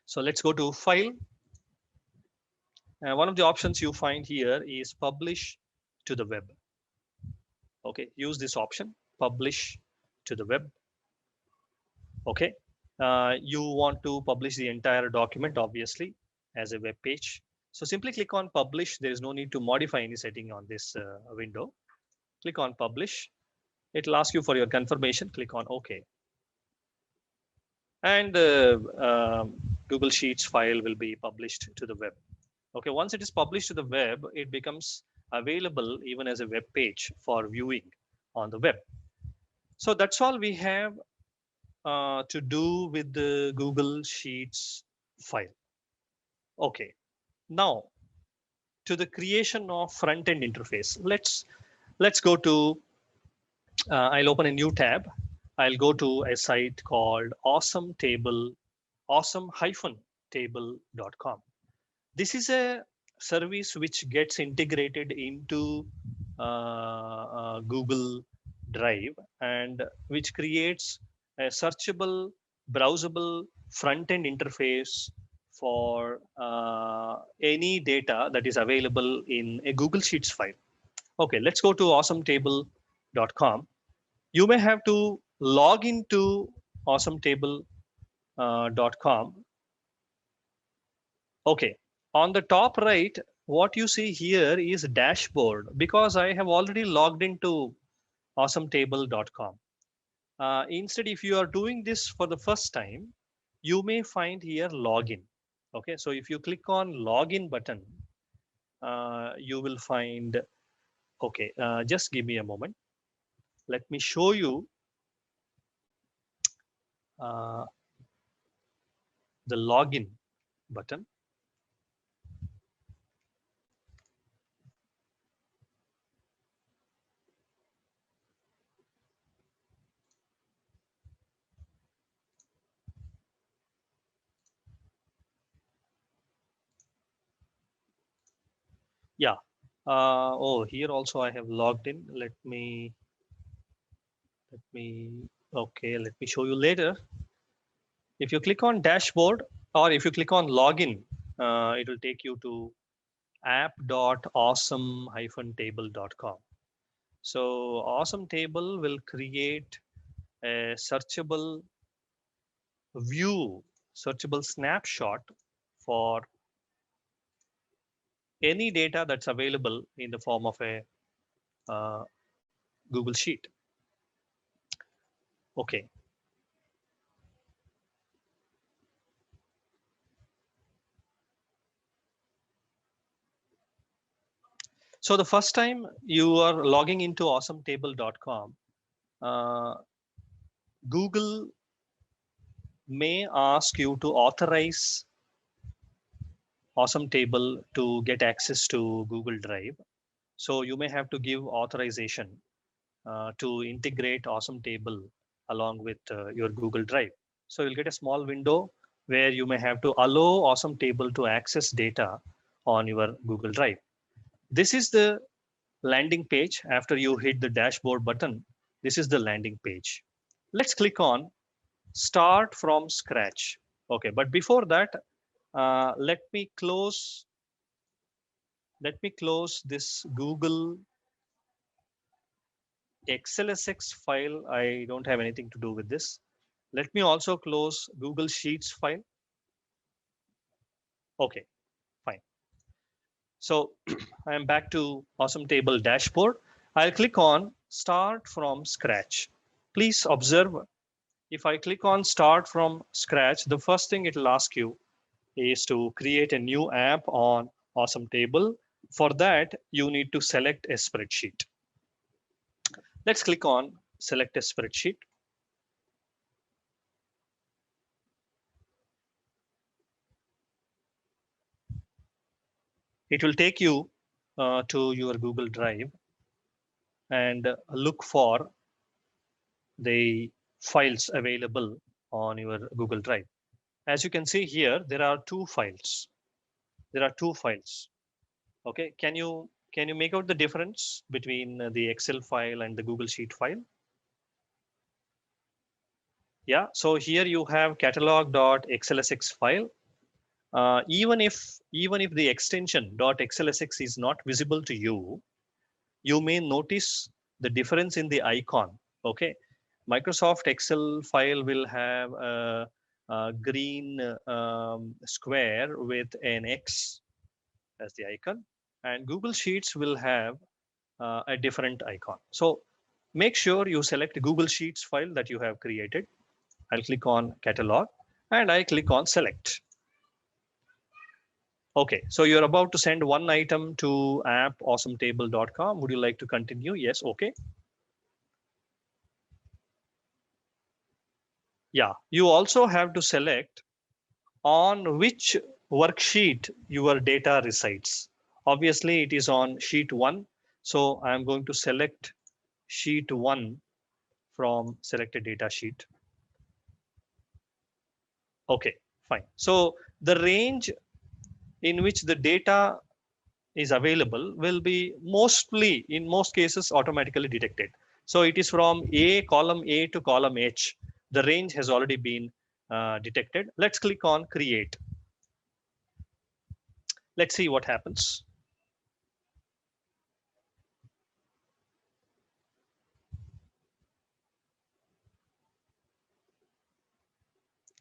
So let's go to file. One of the options you find here is publish to the web. Okay, use this option, publish to the web. Okay, you want to publish the entire document, obviously, as a web page. So simply click on publish. There is no need to modify any setting on this window. Click on publish. It will ask you for your confirmation. Click on OK. And Google Sheets file will be published to the web. Okay, once it is published to the web, it becomes available even as a web page for viewing on the web. So that's all we have to do with the Google Sheets file. Okay, now to the creation of front-end interface. Let's go to, I'll open a new tab. I'll go to a site called awesome-table.com. This is a service which gets integrated into Google Drive, and which creates a searchable browsable front-end interface for any data that is available in a Google Sheets file. Okay, let's go to awesometable.com. You may have to log into awesometable.com. Okay, on the top right, what you see here is dashboard because I have already logged into awesometable.com. Instead, if you are doing this for the first time, you may find here login. Okay, so if you click on login button, you will find, okay, just give me a moment. Let me show you the login button. Yeah. Oh, here also I have logged in. Let me, okay, let me show you later. If you click on dashboard or if you click on login, it will take you to app.awesome-table.com. So Awesome Table will create a searchable view, searchable snapshot for any data that's available in the form of a Google Sheet. Okay. So the first time you are logging into awesometable.com, Google may ask you to authorize Awesome Table to get access to Google Drive. So you may have to give authorization to integrate Awesome Table along with your Google Drive. So you'll get a small window where you may have to allow Awesome Table to access data on your Google Drive. This is the landing page. After you hit the dashboard button, this is the landing page. Let's click on start from scratch. Okay, but before that, let me close this Google XLSX file. I don't have anything to do with this. Let me also close Google Sheets file. Okay, fine. So I am back to Awesome Table dashboard. I'll click on start from scratch. Please observe, if I click on start from scratch, the first thing it will ask you is to create a new app on Awesome Table. For that, you need to select a spreadsheet. Let's click on select a spreadsheet. It will take you to your Google Drive and look for the files available on your Google Drive. As you can see here, there are two files. Okay, can you make out the difference between the Excel file and the Google Sheet file? Yeah, so here you have catalog.xlsx file. Even if the extension .xlsx is not visible to you, you may notice the difference in the icon. Okay, Microsoft Excel file will have a green square with an X as the icon, and Google Sheets will have a different icon. So make sure you select Google Sheets file that you have created. I'll click on catalog and I click on select. Okay, so you're about to send one item to app.awesometable.com. Would you like to continue? Yes, okay. Yeah, you also have to select on which worksheet your data resides. Obviously, it is on sheet 1. So I'm going to select sheet 1 from selected data sheet. Okay, fine. So the range in which the data is available will be mostly, in most cases, automatically detected. So it is from column A to column H. The range has already been detected. Let's click on create. Let's see what happens.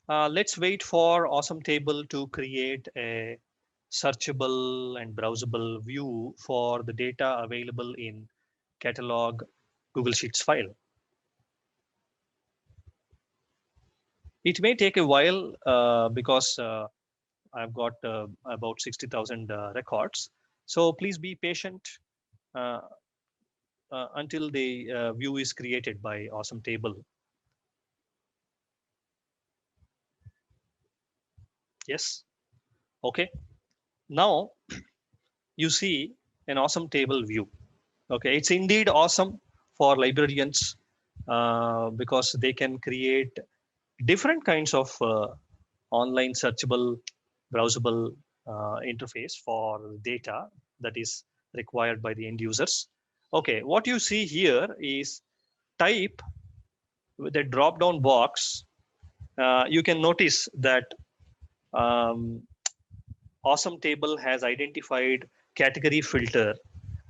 Let's wait for Awesome Table to create a searchable and browsable view for the data available in catalog Google Sheets file. It may take a while because I've got about 60,000 records. So please be patient until the view is created by Awesome Table. Yes. Okay. Now you see an Awesome Table view. Okay, it's indeed awesome for librarians because they can create different kinds of online searchable, browsable interface for data that is required by the end users. Okay, what you see here is type with a drop down box. You can notice that Awesome Table has identified category filter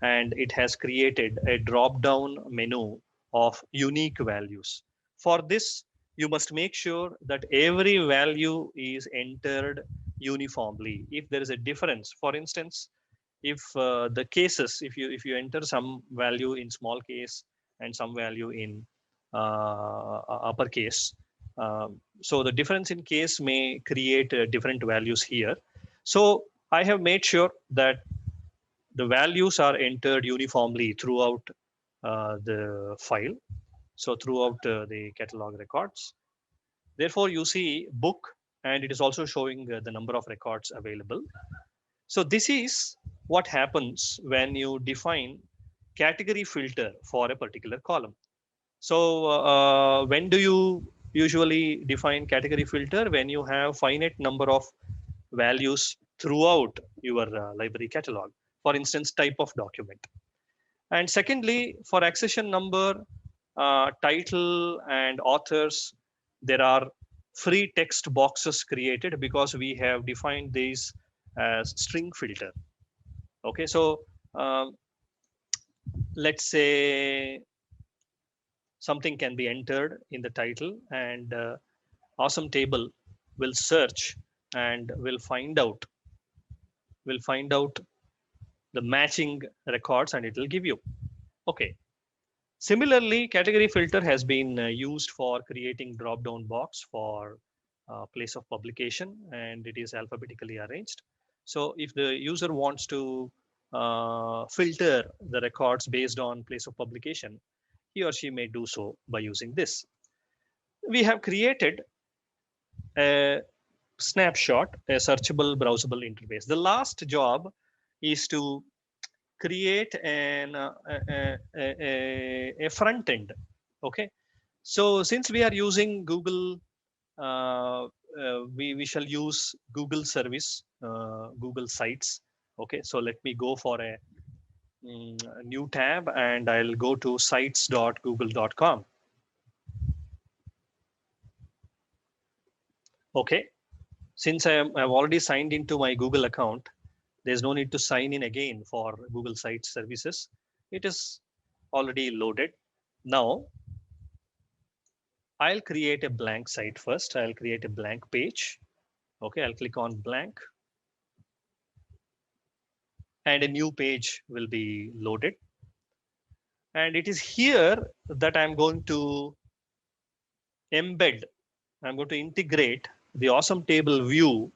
and it has created a drop down menu of unique values. For this, you must make sure that every value is entered uniformly. If there is a difference, for instance, if the cases, if you enter some value in small case and some value in uppercase, so the difference in case may create different values here. So I have made sure that the values are entered uniformly throughout the file. So throughout the catalog records. Therefore, you see book, and it is also showing the number of records available. So this is what happens when you define category filter for a particular column. So when do you usually define category filter? When you have finite number of values throughout your library catalog. For instance, type of document. And secondly, for accession number, title and authors, there are free text boxes created because we have defined these as string filter. Okay, so let's say something can be entered in the title and Awesome Table will search and will find out the matching records and it will give you. Okay. Similarly, category filter has been used for creating drop-down box for place of publication, and it is alphabetically arranged. So if the user wants to filter the records based on place of publication, he or she may do so by using this. We have created a snapshot, a searchable, browsable interface. The last job is to create a front end. Okay, so since we are using Google, we shall use Google service, Google Sites. Okay, so let me go for a new tab and I'll go to sites.google.com. Okay, since I've already signed into my Google account, there's no need to sign in again for Google Sites services. It is already loaded. Now, I'll create a blank site first. I'll create a blank page. Okay, I'll click on blank. And a new page will be loaded. And it is here that I'm going to embed, I'm going to integrate the Awesome Table view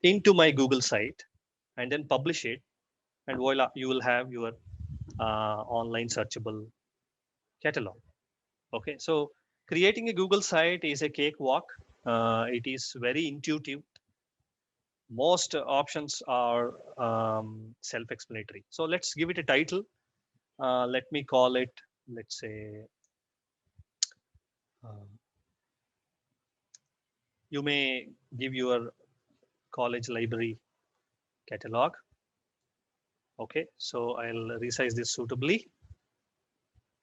into my Google site and then publish it. And voila, you will have your online searchable catalog. Okay, so creating a Google site is a cakewalk. It is very intuitive. Most options are self-explanatory. So let's give it a title. Let me call it, let's say, you may give your college library catalog. Okay, so I'll resize this suitably.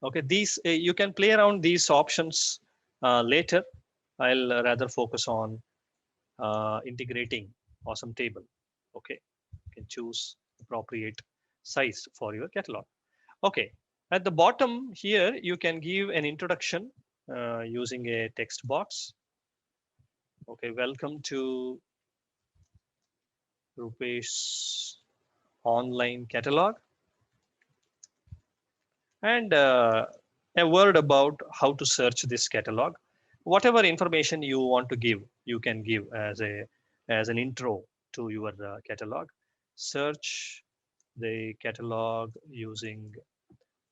Okay, these you can play around these options later. I'll rather focus on integrating awesome table. Okay, you can choose appropriate size for your catalog. Okay, at the bottom here, you can give an introduction using a text box. Okay, welcome to Rupesh online catalog, and a word about how to search this catalog. Whatever information you want to give, you can give as an intro to your catalog. Search the catalog using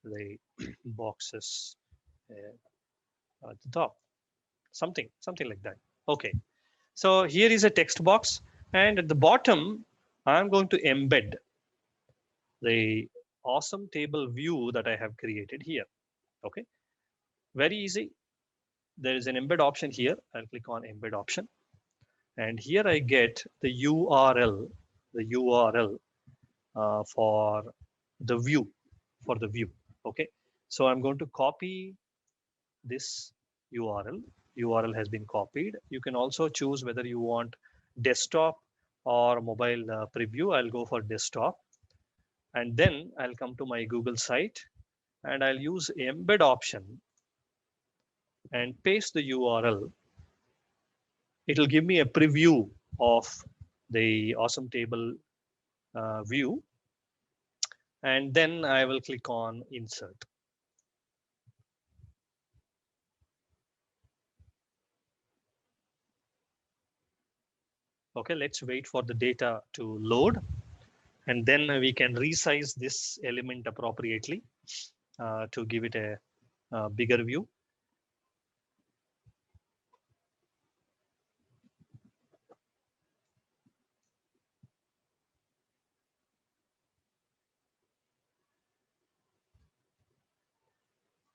the boxes at the top, something like that. Okay, so here is a text box, and at the bottom I'm going to embed the awesome table view that I have created here. Okay, very easy. There is an embed option here. I'll click on embed option, and here I get the URL for the view, Okay, so I'm going to copy this URL. URL has been copied. You can also choose whether you want desktop or mobile preview. I'll go for desktop, and then I'll come to my Google site, and I'll use embed option and paste the URL. It'll give me a preview of the awesome table view, and then I will click on insert. Okay, let's wait for the data to load, and then we can resize this element appropriately to give it a bigger view.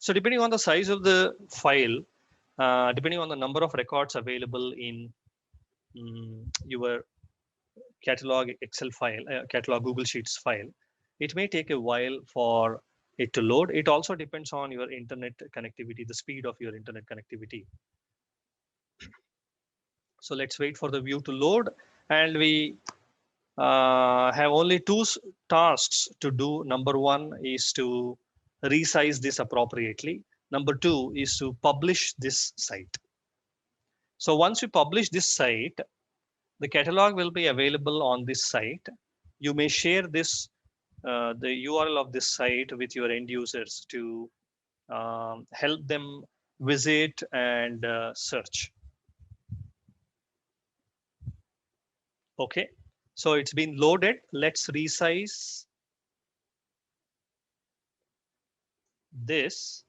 So depending on the size of the file, depending on the number of records available in your catalog Excel file, catalog Google Sheets file, it may take a while for it to load. It also depends on your internet connectivity, the speed of your internet connectivity. So let's wait for the view to load, and we have only two tasks to do. Number one is to resize this appropriately. Number two is to publish this site. So once you publish this site, the catalog will be available on this site. You may share this, the URL of this site with your end users to help them visit and search. Okay, so it's been loaded. Let's resize this.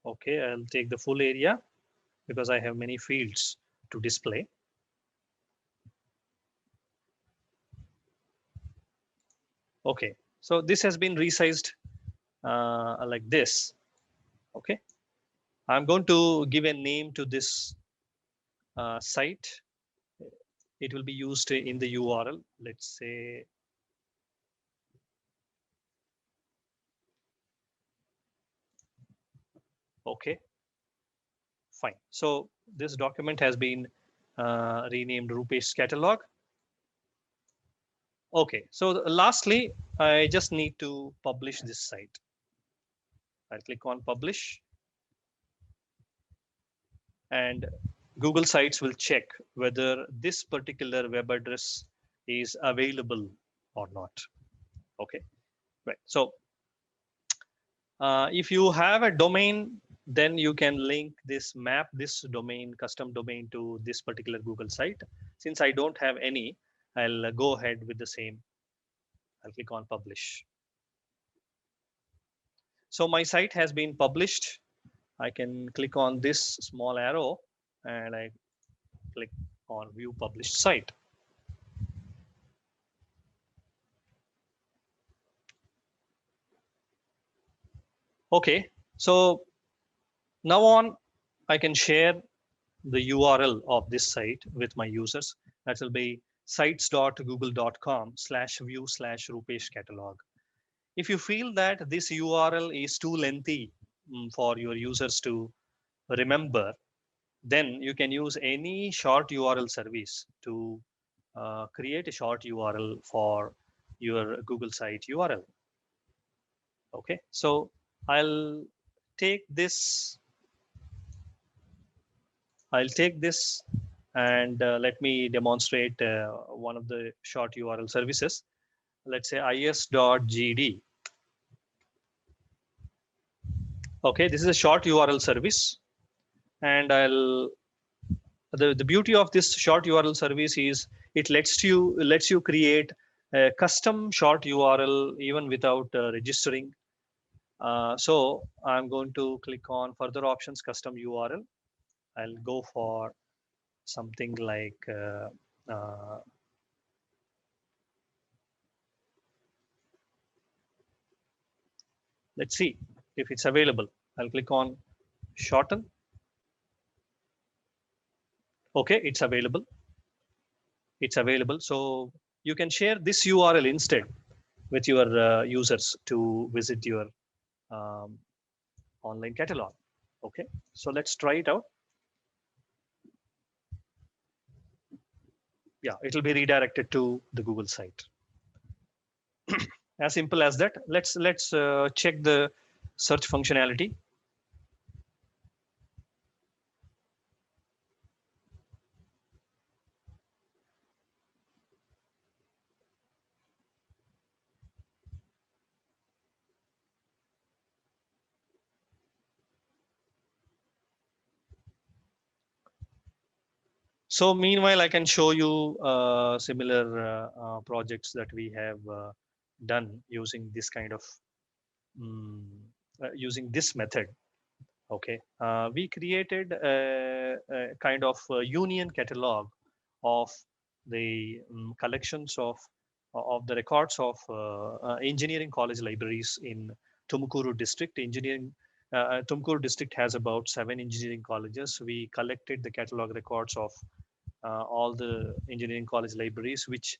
Okay, I'll take the full area because I have many fields to display. Okay, so this has been resized like this. Okay, I'm going to give a name to this site. It will be used in the URL. Let's say okay, fine. So this document has been renamed Rupesh catalog. Okay, so lastly, I just need to publish this site. I'll click on publish, and Google Sites will check whether this particular web address is available or not. Okay, right. So if you have a domain, then you can link this, map this domain, custom domain to this particular Google site. Since I don't have any, I'll go ahead with the same. I'll click on publish. So my site has been published. I can click on this small arrow and I click on view published site. Okay, so now on, I can share the URL of this site with my users. That will be sites.google.com/view/Rupesh catalog. If you feel that this URL is too lengthy for your users to remember, then you can use any short URL service to create a short URL for your Google site URL. Okay, so I'll take this and let me demonstrate one of the short URL services. Let's say is.gd. Okay, this is a short URL service, and the beauty of this short URL service is it lets you create a custom short URL even without registering. So I'm going to click on further options, custom URL. I'll go for something like let's see if it's available. I'll click on shorten. Okay, it's available. It's available. So you can share this URL instead with your users to visit your online catalog. Okay, so let's try it out. Yeah, it'll be redirected to the Google site. As simple as that. Let's check the search functionality. So meanwhile, I can show you similar projects that we have done using this kind of using this method. Okay, we created a kind of union catalog of the collections of the records of engineering college libraries in Tumukuru district. Tumukuru district has about 7 engineering colleges. We collected the catalog records of all the engineering college libraries, which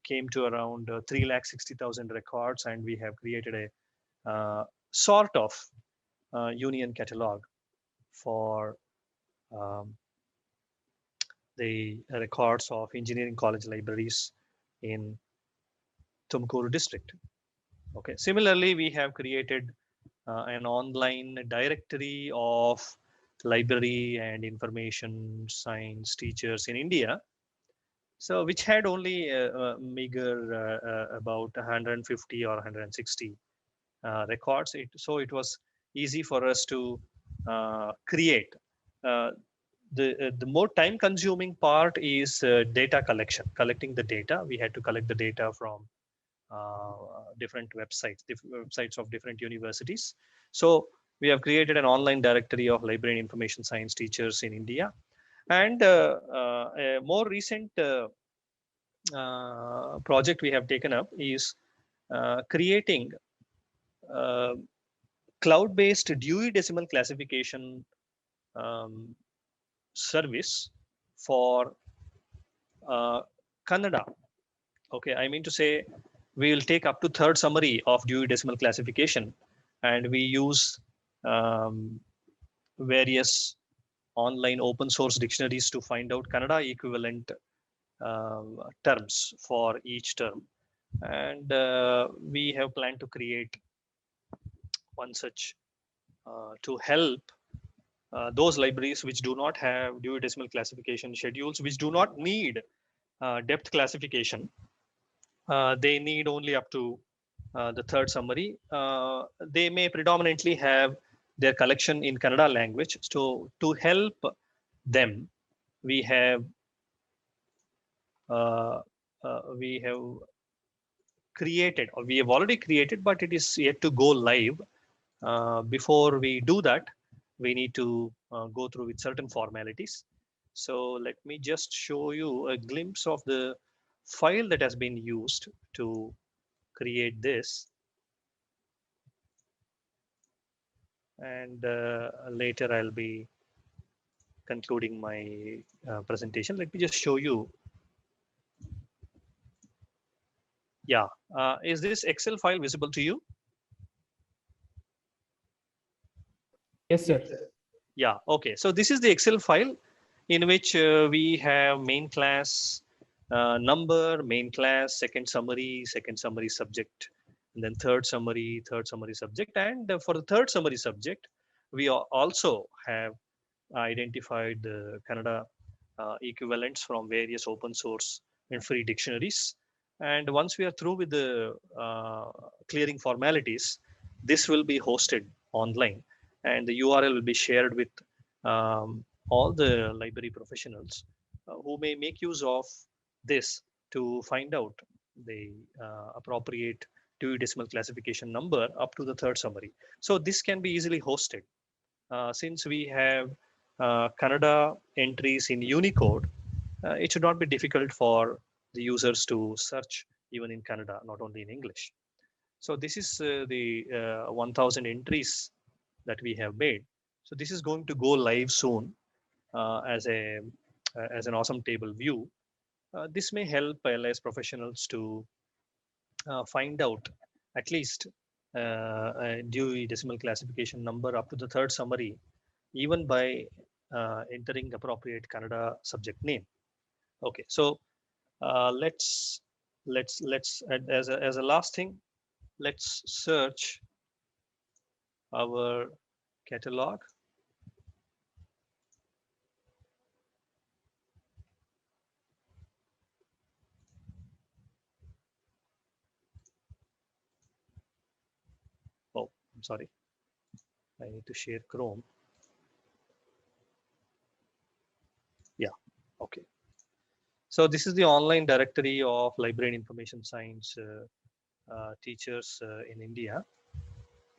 came to around 360,000 records, and we have created a sort of union catalog for the records of engineering college libraries in Tumukuru district. Okay, similarly, we have created an online directory of library and information science teachers in India. So which had only meager about 150 or 160 records. So it was easy for us to create. The more time consuming part is data collection, collecting the data. We had to collect the data from different websites of different universities. So we have created an online directory of library and information science teachers in India. And a more recent project we have taken up is creating cloud-based Dewey Decimal Classification service for Kannada. Okay, I mean to say we will take up to third summary of Dewey Decimal Classification, and we use various online open source dictionaries to find out Kannada equivalent terms for each term. And we have planned to create one such to help those libraries which do not have Dewey Decimal Classification schedules, which do not need depth classification. They need only up to the third summary. They may predominantly have their collection in Kannada language. So to help them, we have created, or we have already created, but it is yet to go live. Before we do that, we need to go through with certain formalities. So let me just show you a glimpse of the file that has been used to create this. And later I'll be concluding my presentation. Let me just show you. Yeah, is this Excel file visible to you? Yes, sir. Yeah, okay. So this is the Excel file in which we have main class number, main class, second summary subject, and then third summary subject. And for the third summary subject, we also have identified the Kannada equivalents from various open source and free dictionaries. And once we are through with the clearing formalities, this will be hosted online, and the URL will be shared with all the library professionals who may make use of this to find out the appropriate Dewey Decimal Classification number up to the third summary. So this can be easily hosted. Since we have Kannada entries in Unicode, it should not be difficult for the users to search even in Kannada, not only in English. So this is the 1000 entries that we have made. So this is going to go live soon as an awesome table view. This may help LIS professionals to find out at least a Dewey Decimal Classification number up to the third summary, even by entering appropriate Kannada subject name. Okay, so let's as a last thing, let's search our catalog. Oh, I'm sorry. I need to share Chrome. Yeah, okay. So this is the online directory of library and information science teachers in India.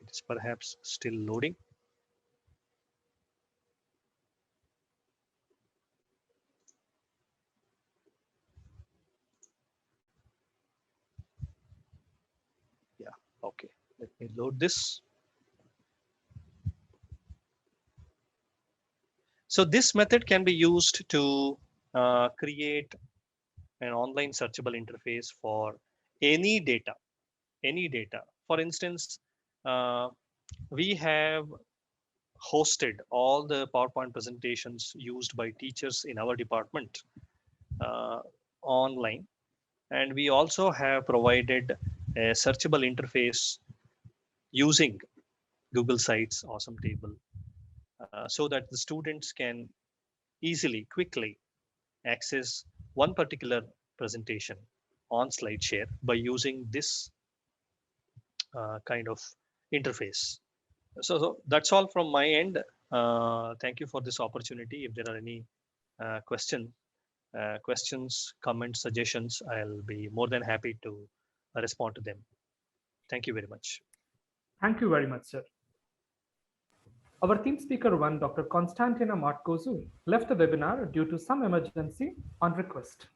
It is perhaps still loading. Yeah, okay. Let me load this. So this method can be used to create an online searchable interface for any data. For instance, we have hosted all the PowerPoint presentations used by teachers in our department online. And we also have provided a searchable interface using Google Sites Awesome Table so that the students can easily, quickly access one particular presentation on SlideShare by using this kind of interface. So that's all from my end. Thank you for this opportunity. If there are any questions, comments, suggestions, I'll be more than happy to respond to them. Thank you very much. Thank you very much, sir. Our theme speaker one, Dr. Konstantina Martzoukou, left the webinar due to some emergency on request.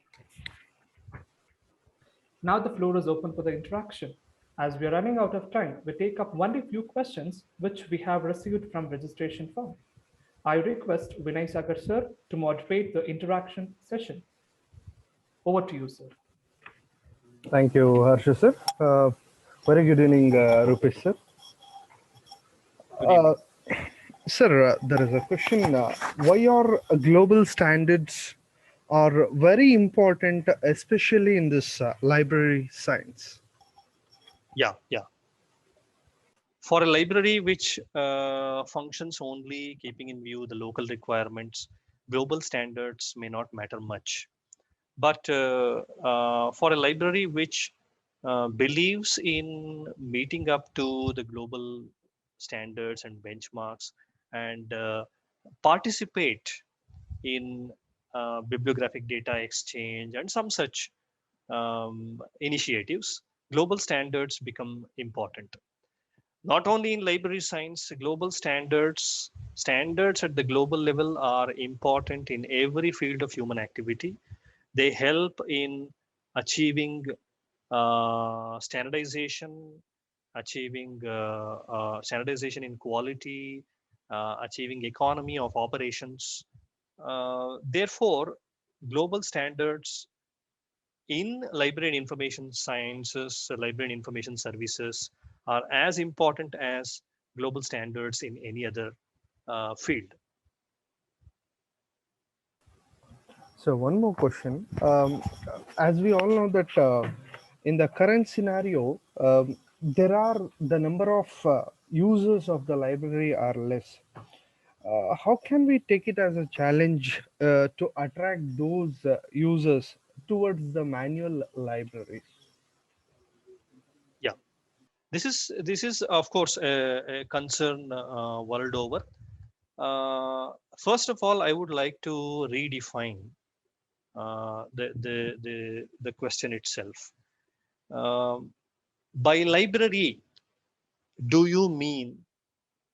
Now the floor is open for the interaction. As we are running out of time, we take up only few questions which we have received from registration form. I request Vinay Sagar sir to moderate the interaction session. Over to you, sir. Thank you, Harsha sir. Very good evening, Rupesh sir. Sir, there is a question. Why are global standards are very important, especially in this library science? Yeah. For a library which functions only keeping in view the local requirements, global standards may not matter much. But for a library which believes in meeting up to the global standards and benchmarks and participate in bibliographic data exchange and some such initiatives, global standards become important. Not only in library science, global standards at the global level are important in every field of human activity. They help in achieving standardization, achieving standardization in quality, achieving economy of operations. Therefore, global standards in library and information sciences, library and information services are as important as global standards in any other field. So one more question. As we all know that in the current scenario, there are the number of users of the library are less. How can we take it as a challenge to attract those users towards the manual libraries? Yeah, this is of course a concern world over. First of all, I would like to redefine the question itself. By library, do you mean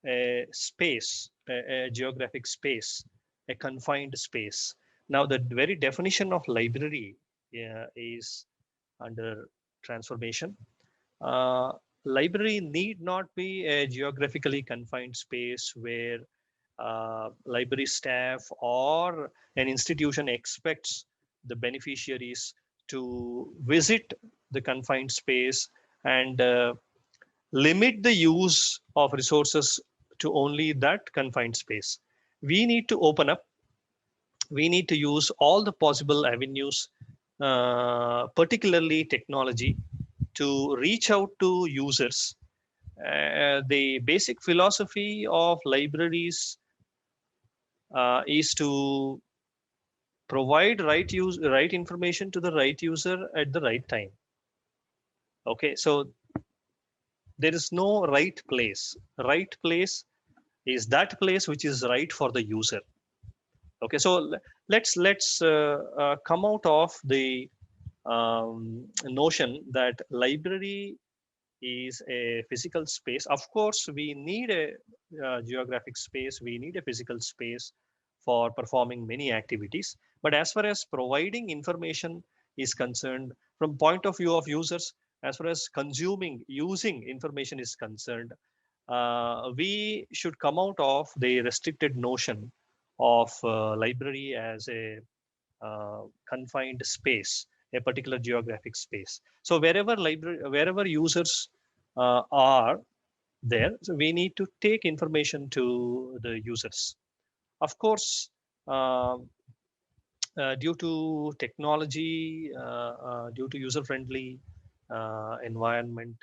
a space, a geographic space, a confined space? Now, the very definition of library is under transformation. Library need not be a geographically confined space where library staff or an institution expects the beneficiaries to visit the confined space and limit the use of resources to only that confined space. We need to open up. We need to use all the possible avenues, particularly technology, to reach out to users. The basic philosophy of libraries is to provide right information to the right user at the right time. Okay, so there is no right place. Right place is that place which is right for the user. Okay, so let's come out of the notion that library is a physical space. Of course, we need a geographic space. We need a physical space for performing many activities. But as far as providing information is concerned, from point of view of users, as far as using information is concerned, we should come out of the restricted notion of library as a confined space, a particular geographic space. So wherever users are there, so we need to take information to the users. Of course, due to technology, due to user-friendly environment,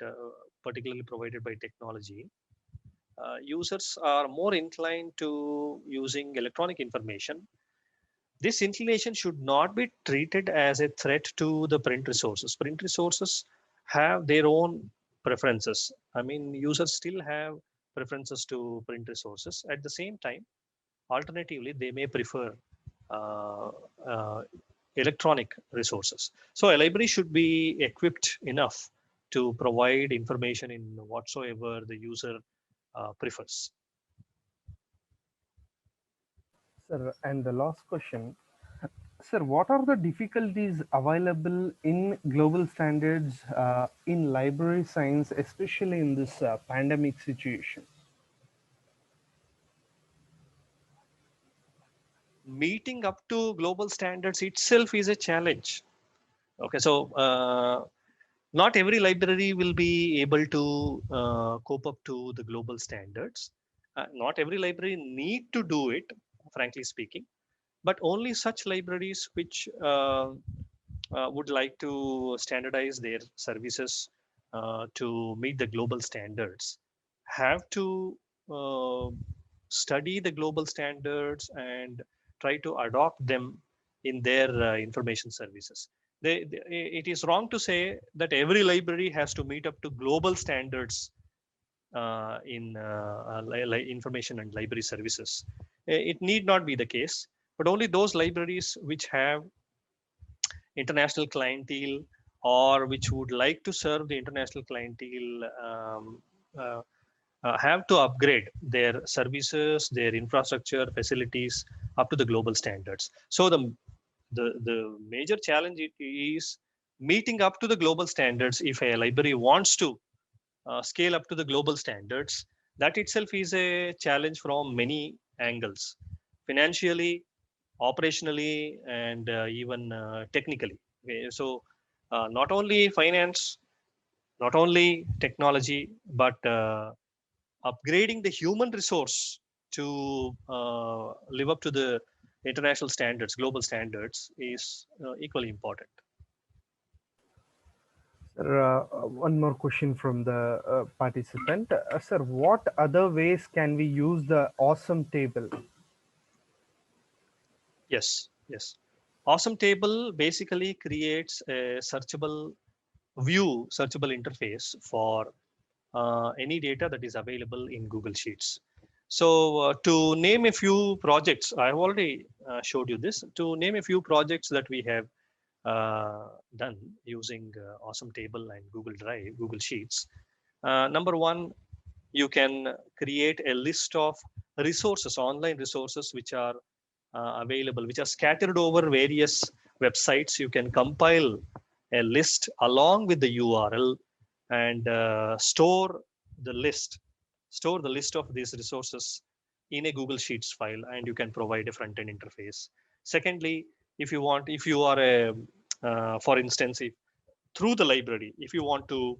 particularly provided by technology, users are more inclined to using electronic information. This inclination should not be treated as a threat to the print resources. Print resources have their own preferences. I mean, users still have preferences to print resources. At the same time, alternatively, they may prefer uh, uh, electronic resources. So a library should be equipped enough to provide information in whatsoever the user prefers. Sir, and the last question. Sir, what are the difficulties available in global standards in library science, especially in this pandemic situation? Meeting up to global standards itself is a challenge. Okay, so not every library will be able to cope up to the global standards. Not every library need to do it, frankly speaking, but only such libraries which would like to standardize their services to meet the global standards have to uh, study the global standards and try to adopt them in their information services. It is wrong to say that every library has to meet up to global standards in information and library services. It need not be the case, but only those libraries which have international clientele or which would like to serve the international clientele uh, have to upgrade their services, their infrastructure, facilities up to the global standards. So the major challenge is meeting up to the global standards. If a library wants to scale up to the global standards, that itself is a challenge from many angles, financially, operationally, and even technically. So not only finance, not only technology, but upgrading the human resource to live up to the international standards, global standards is equally important. Sir, one more question from the participant. Sir, what other ways can we use the awesome table? Yes, yes. Awesome table basically creates a searchable view, searchable interface for any data that is available in Google Sheets. So to name a few projects, I have already showed you this. To name a few projects that we have done using Awesome Table and Google Drive, Google Sheets. Number one, you can create a list of resources, online resources, which are available, which are scattered over various websites. You can compile a list along with the URL and store the list of these resources in a Google Sheets file, and you can provide a front-end interface. Secondly, if you are for instance, if through the library, if you want to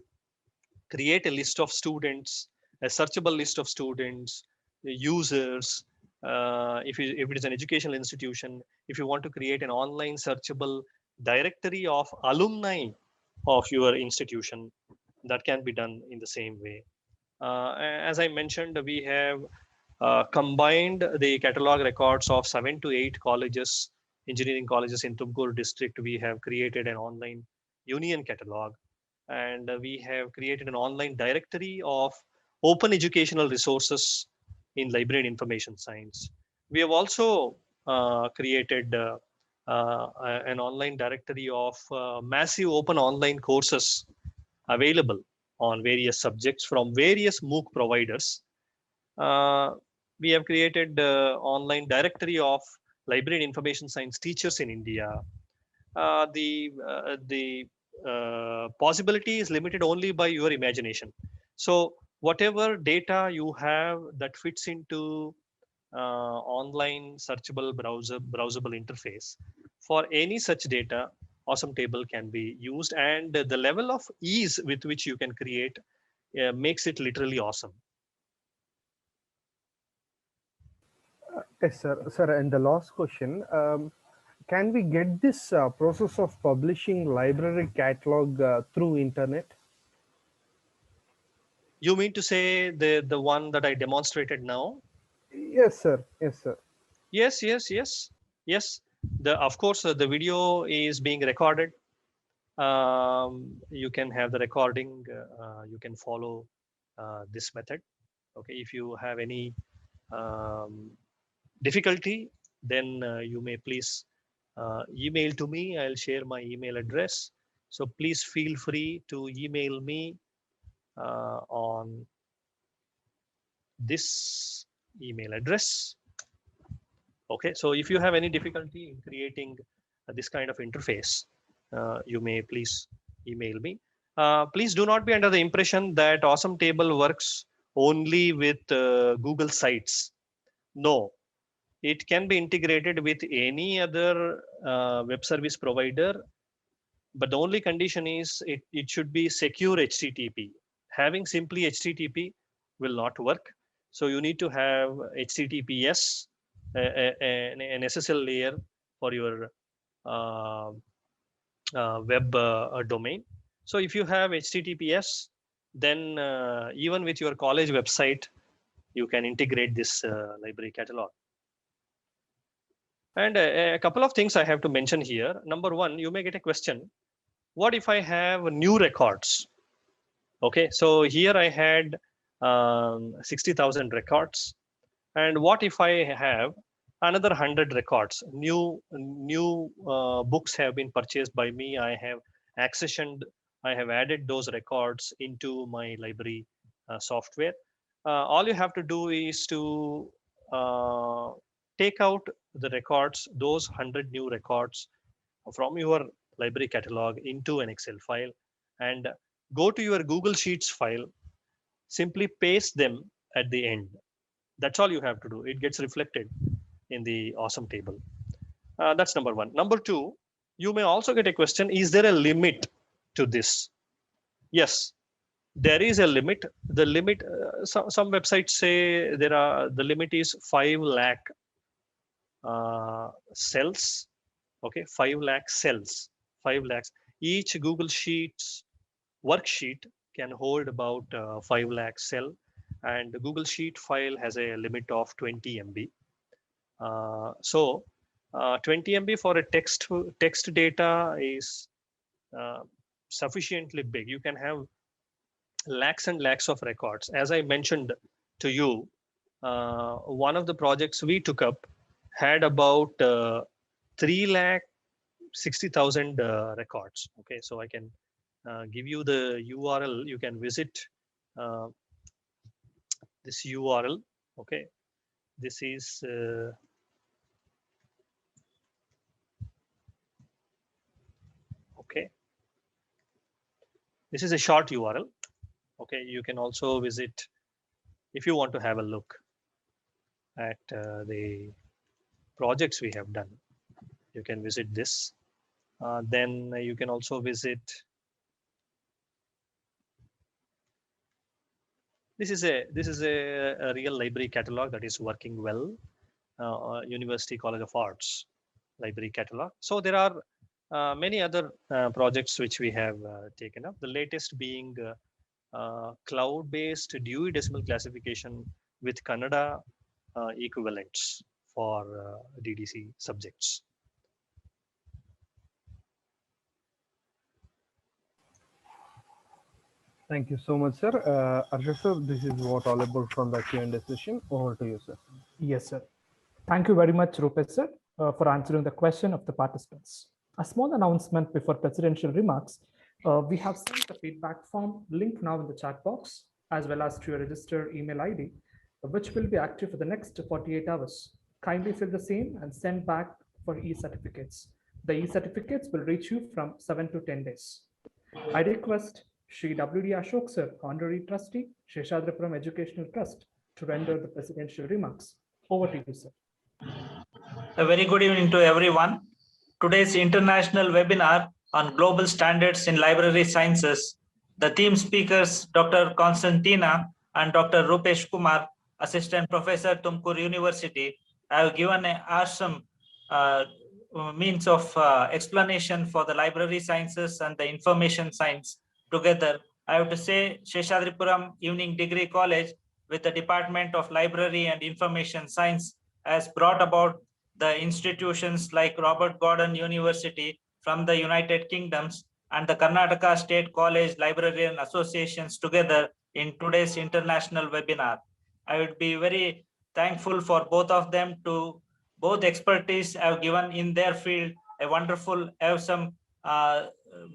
create a list of students, a searchable list of students, users, if it is an educational institution, if you want to create an online searchable directory of alumni of your institution, that can be done in the same way. As I mentioned, we have combined the catalog records of 7 to 8 colleges, engineering colleges in Tumkur district. We have created an online union catalog, and we have created an online directory of open educational resources in library and information science. We have also created an online directory of massive open online courses available on various subjects from various MOOC providers. We have created online directory of library and information science teachers in India. The possibility is limited only by your imagination. So whatever data you have that fits into online searchable browsable interface, for any such data, Awesome Table can be used, and the level of ease with which you can create makes it literally awesome. Yes, sir. Sir, and the last question, can we get this process of publishing library catalog through internet? You mean to say the one that I demonstrated now? Yes, sir. Yes, sir. Yes. Of course, the video is being recorded. You can have the recording. You can follow this method. Okay, if you have any difficulty, then you may please email to me. I'll share my email address. So please feel free to email me on this email address. Okay, so if you have any difficulty in creating this kind of interface, you may please email me. Please do not be under the impression that Awesome Table works only with Google Sites. No, it can be integrated with any other web service provider, but the only condition is it should be secure HTTP. Having simply HTTP will not work. So you need to have HTTPS, an SSL layer for your web domain. So if you have HTTPS, then even with your college website, you can integrate this library catalog. And a couple of things I have to mention here. Number one, you may get a question. What if I have new records? Okay, so here I had 60,000 records. And what if I have another 100 records? New books have been purchased by me. I have accessioned, I have added those records into my library software. All you have to do is to take out the records, those 100 new records from your library catalog into an Excel file, and go to your Google Sheets file, simply paste them at the end. That's all you have to do. It gets reflected in the Awesome Table. That's number one. Number two, you may also get a question, is there a limit to this? Yes, there is a limit. The limit, some websites say the limit is 5 lakh cells. Okay, 5 lakh cells, 5 lakhs. Each Google Sheets worksheet can hold about 5 lakh cell, and the Google Sheet file has a limit of 20 MB. So 20 MB for a text data is sufficiently big. You can have lakhs and lakhs of records. As I mentioned to you, one of the projects we took up had about 3,60,000 records. Okay, so I can give you the URL. You can visit this URL. Okay, this is okay. This is a short URL. Okay, you can also visit if you want to have a look at the projects we have done. You can visit this. Then you can also visit. This is a real library catalog that is working well. University College of Arts library catalog. So there are many other projects which we have taken up. The latest being cloud-based Dewey Decimal Classification with Kannada equivalents for DDC subjects. Thank you so much, sir. Ashok sir, this is what all about from the Q&A session. Over to you, sir. Yes, sir. Thank you very much, Rupesh sir, for answering the question of the participants. A small announcement before presidential remarks. We have sent the feedback form link now in the chat box, as well as to your registered email ID, which will be active for the next 48 hours. Kindly fill the same and send back for e-certificates. The e-certificates will reach you from 7 to 10 days. I request Shri W.D. Ashok sir, Honorary Trustee, Seshadripuram Educational Trust, to render the presidential remarks. Over to you, sir. A very good evening to everyone. Today's international webinar on global standards in library sciences. The theme speakers, Dr. Konstantina and Dr. Rupesh Kumar, Assistant Professor, Tumkur University, have given an awesome means of explanation for the library sciences and the information science together. I have to say Seshadripuram Evening Degree College with the Department of Library and Information Science has brought about the institutions like Robert Gordon University from the United Kingdoms and the Karnataka State College Librarian Associations together in today's international webinar. I would be very thankful for both of them to both expertise have given in their field a wonderful, awesome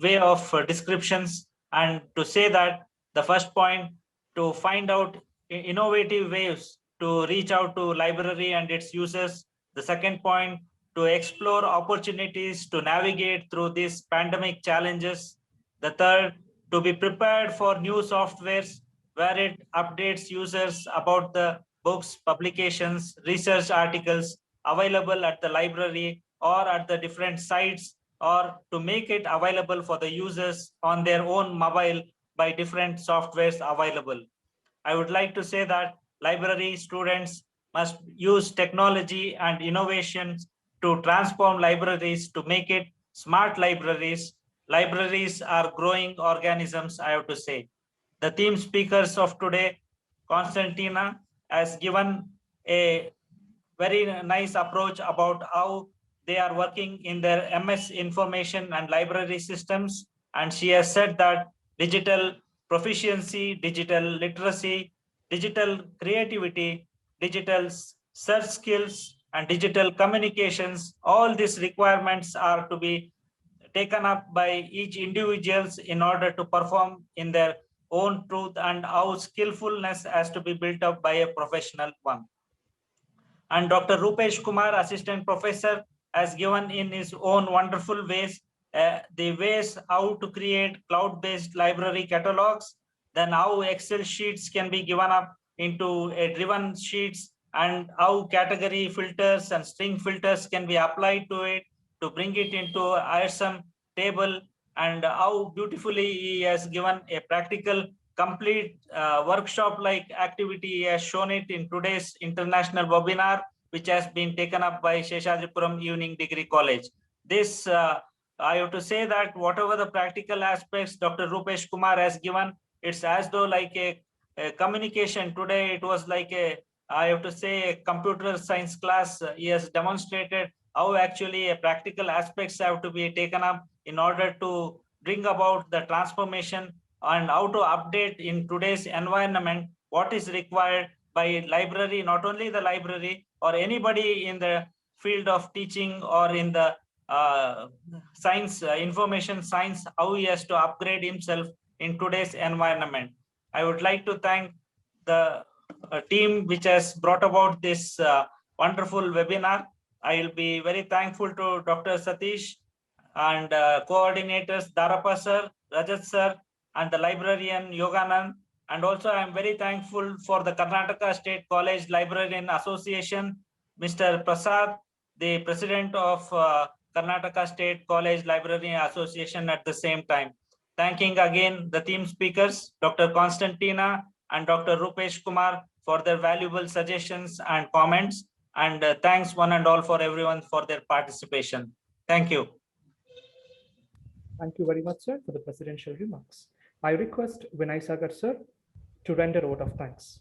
way of descriptions, and to say that the first point to find out innovative ways to reach out to library and its users. The second point, to explore opportunities to navigate through these pandemic challenges. The third, to be prepared for new softwares where it updates users about the books, publications, research articles available at the library or at the different sites, or to make it available for the users on their own mobile by different softwares available. I would like to say that library students must use technology and innovations to transform libraries to make it smart libraries. Libraries are growing organisms, I have to say. The theme speakers of today, Konstantina, has given a very nice approach about how they are working in their MS Information and Library Systems. And she has said that digital proficiency, digital literacy, digital creativity, digital search skills, and digital communications, all these requirements are to be taken up by each individuals in order to perform in their own truth, and how skillfulness has to be built up by a professional one. And Dr. Rupesh Kumar, Assistant Professor, has given in his own wonderful ways the ways how to create cloud-based library catalogs, then how Excel sheets can be given up into a driven sheets, and how category filters and string filters can be applied to it to bring it into a ISM table, and how beautifully he has given a practical complete workshop-like activity has shown it in today's international webinar, which has been taken up by Seshadripuram Evening Degree College. This, I have to say that whatever the practical aspects Dr. Rupesh Kumar has given, it's as though like a communication. Today it was like I have to say, a computer science class. He has demonstrated how actually practical aspects have to be taken up in order to bring about the transformation and how to update in today's environment what is required by library, not only the library or anybody in the field of teaching or in the science, information science, how he has to upgrade himself in today's environment. I would like to thank the team which has brought about this wonderful webinar. I will be very thankful to Dr. Satish and coordinators Dhareppa sir, Rajat sir, and the librarian Yoganand. And also I am very thankful for the Karnataka State College Librarian Association, Mr. Prasad, the president of Karnataka State College Librarian Association at the same time. Thanking again the theme speakers, Dr. Konstantina and Dr. Rupesh Kumar, for their valuable suggestions and comments. And thanks one and all for everyone for their participation. Thank you. Thank you very much, sir, for the presidential remarks. I request Vinay Sagar, sir, to render a vote of thanks.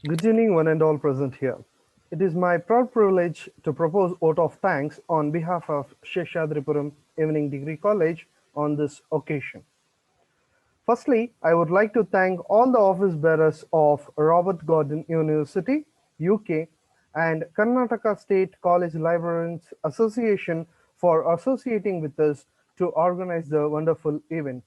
Good evening, one and all present here. It is my proud privilege to propose vote of thanks on behalf of Seshadripuram Evening Degree College on this occasion. Firstly, I would like to thank all the office bearers of Robert Gordon University, UK, and Karnataka State College Librarians Association for associating with us to organize the wonderful event.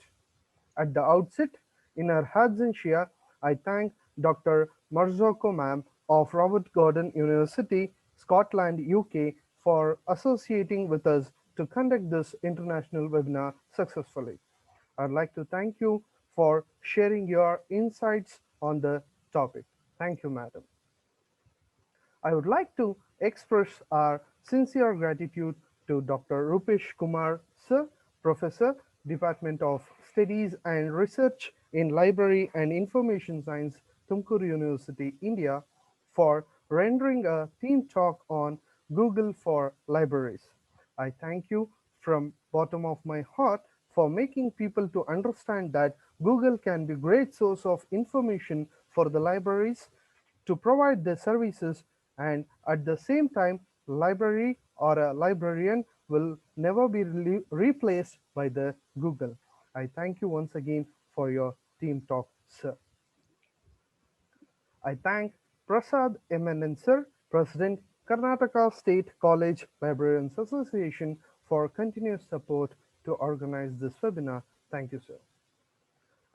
At the outset, in her absentia, I thank Dr. Martzoukou ma'am of Robert Gordon University, Scotland, UK, for associating with us to conduct this international webinar successfully. I'd like to thank you for sharing your insights on the topic. Thank you, madam. I would like to express our sincere gratitude to Dr. Rupesh Kumar, sir, Professor, Department of Studies and Research in Library and Information Science, Tumakuru University, India, for rendering a theme talk on Google for Libraries. I thank you from bottom of my heart for making people to understand that Google can be a great source of information for the libraries to provide their services, and at the same time, library or a librarian will never be replaced by the Google. I thank you once again for your team talk, sir. I thank Prasad MNN, sir, President, Karnataka State College Librarians Association, for continuous support to organize this webinar. Thank you, sir.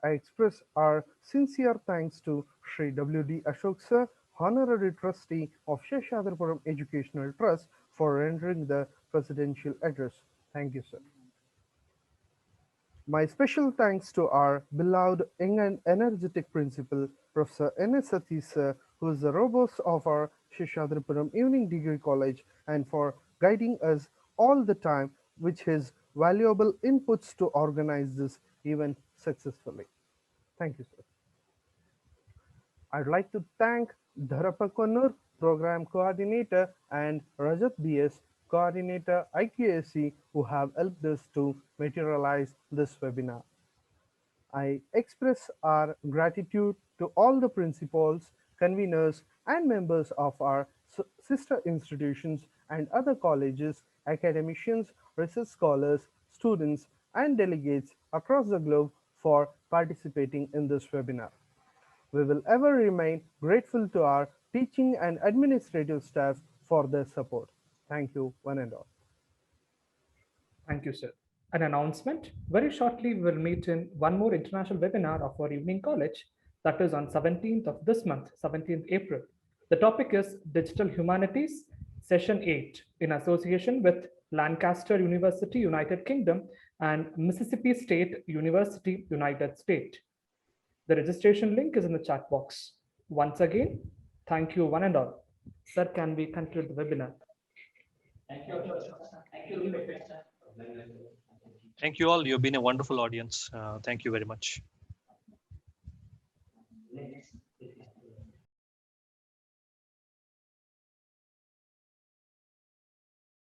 I express our sincere thanks to Shri W.D. Ashok, sir, Honorary Trustee of Seshadripuram Educational Trust, for rendering the presidential address. Thank you, sir. My special thanks to our beloved young and energetic principal, Professor N.S. Satish, sir, who is the robust of our Seshadripuram Evening Degree College, and for guiding us all the time with his valuable inputs to organize this event successfully. Thank you, sir. I'd like to thank Dhareppa Konnur, Program Coordinator, and Rajat B.S., Coordinator IQAC, who have helped us to materialize this webinar. I express our gratitude to all the principals, conveners, and members of our sister institutions and other colleges, academicians, research scholars, students, and delegates across the globe for participating in this webinar. We will ever remain grateful to our teaching and administrative staff for their support. Thank you, one and all. Thank you, sir. An announcement. Very shortly, we will meet in one more international webinar of our evening college, that is on 17th of this month, 17th April. The topic is Digital Humanities, Session 8, in association with Lancaster University, United Kingdom, and Mississippi State University, United States. The registration link is in the chat box. Once again, thank you, one and all. Sir, can we conclude the webinar? Thank you. Thank you. Thank you all. You've been a wonderful audience. Thank you very much.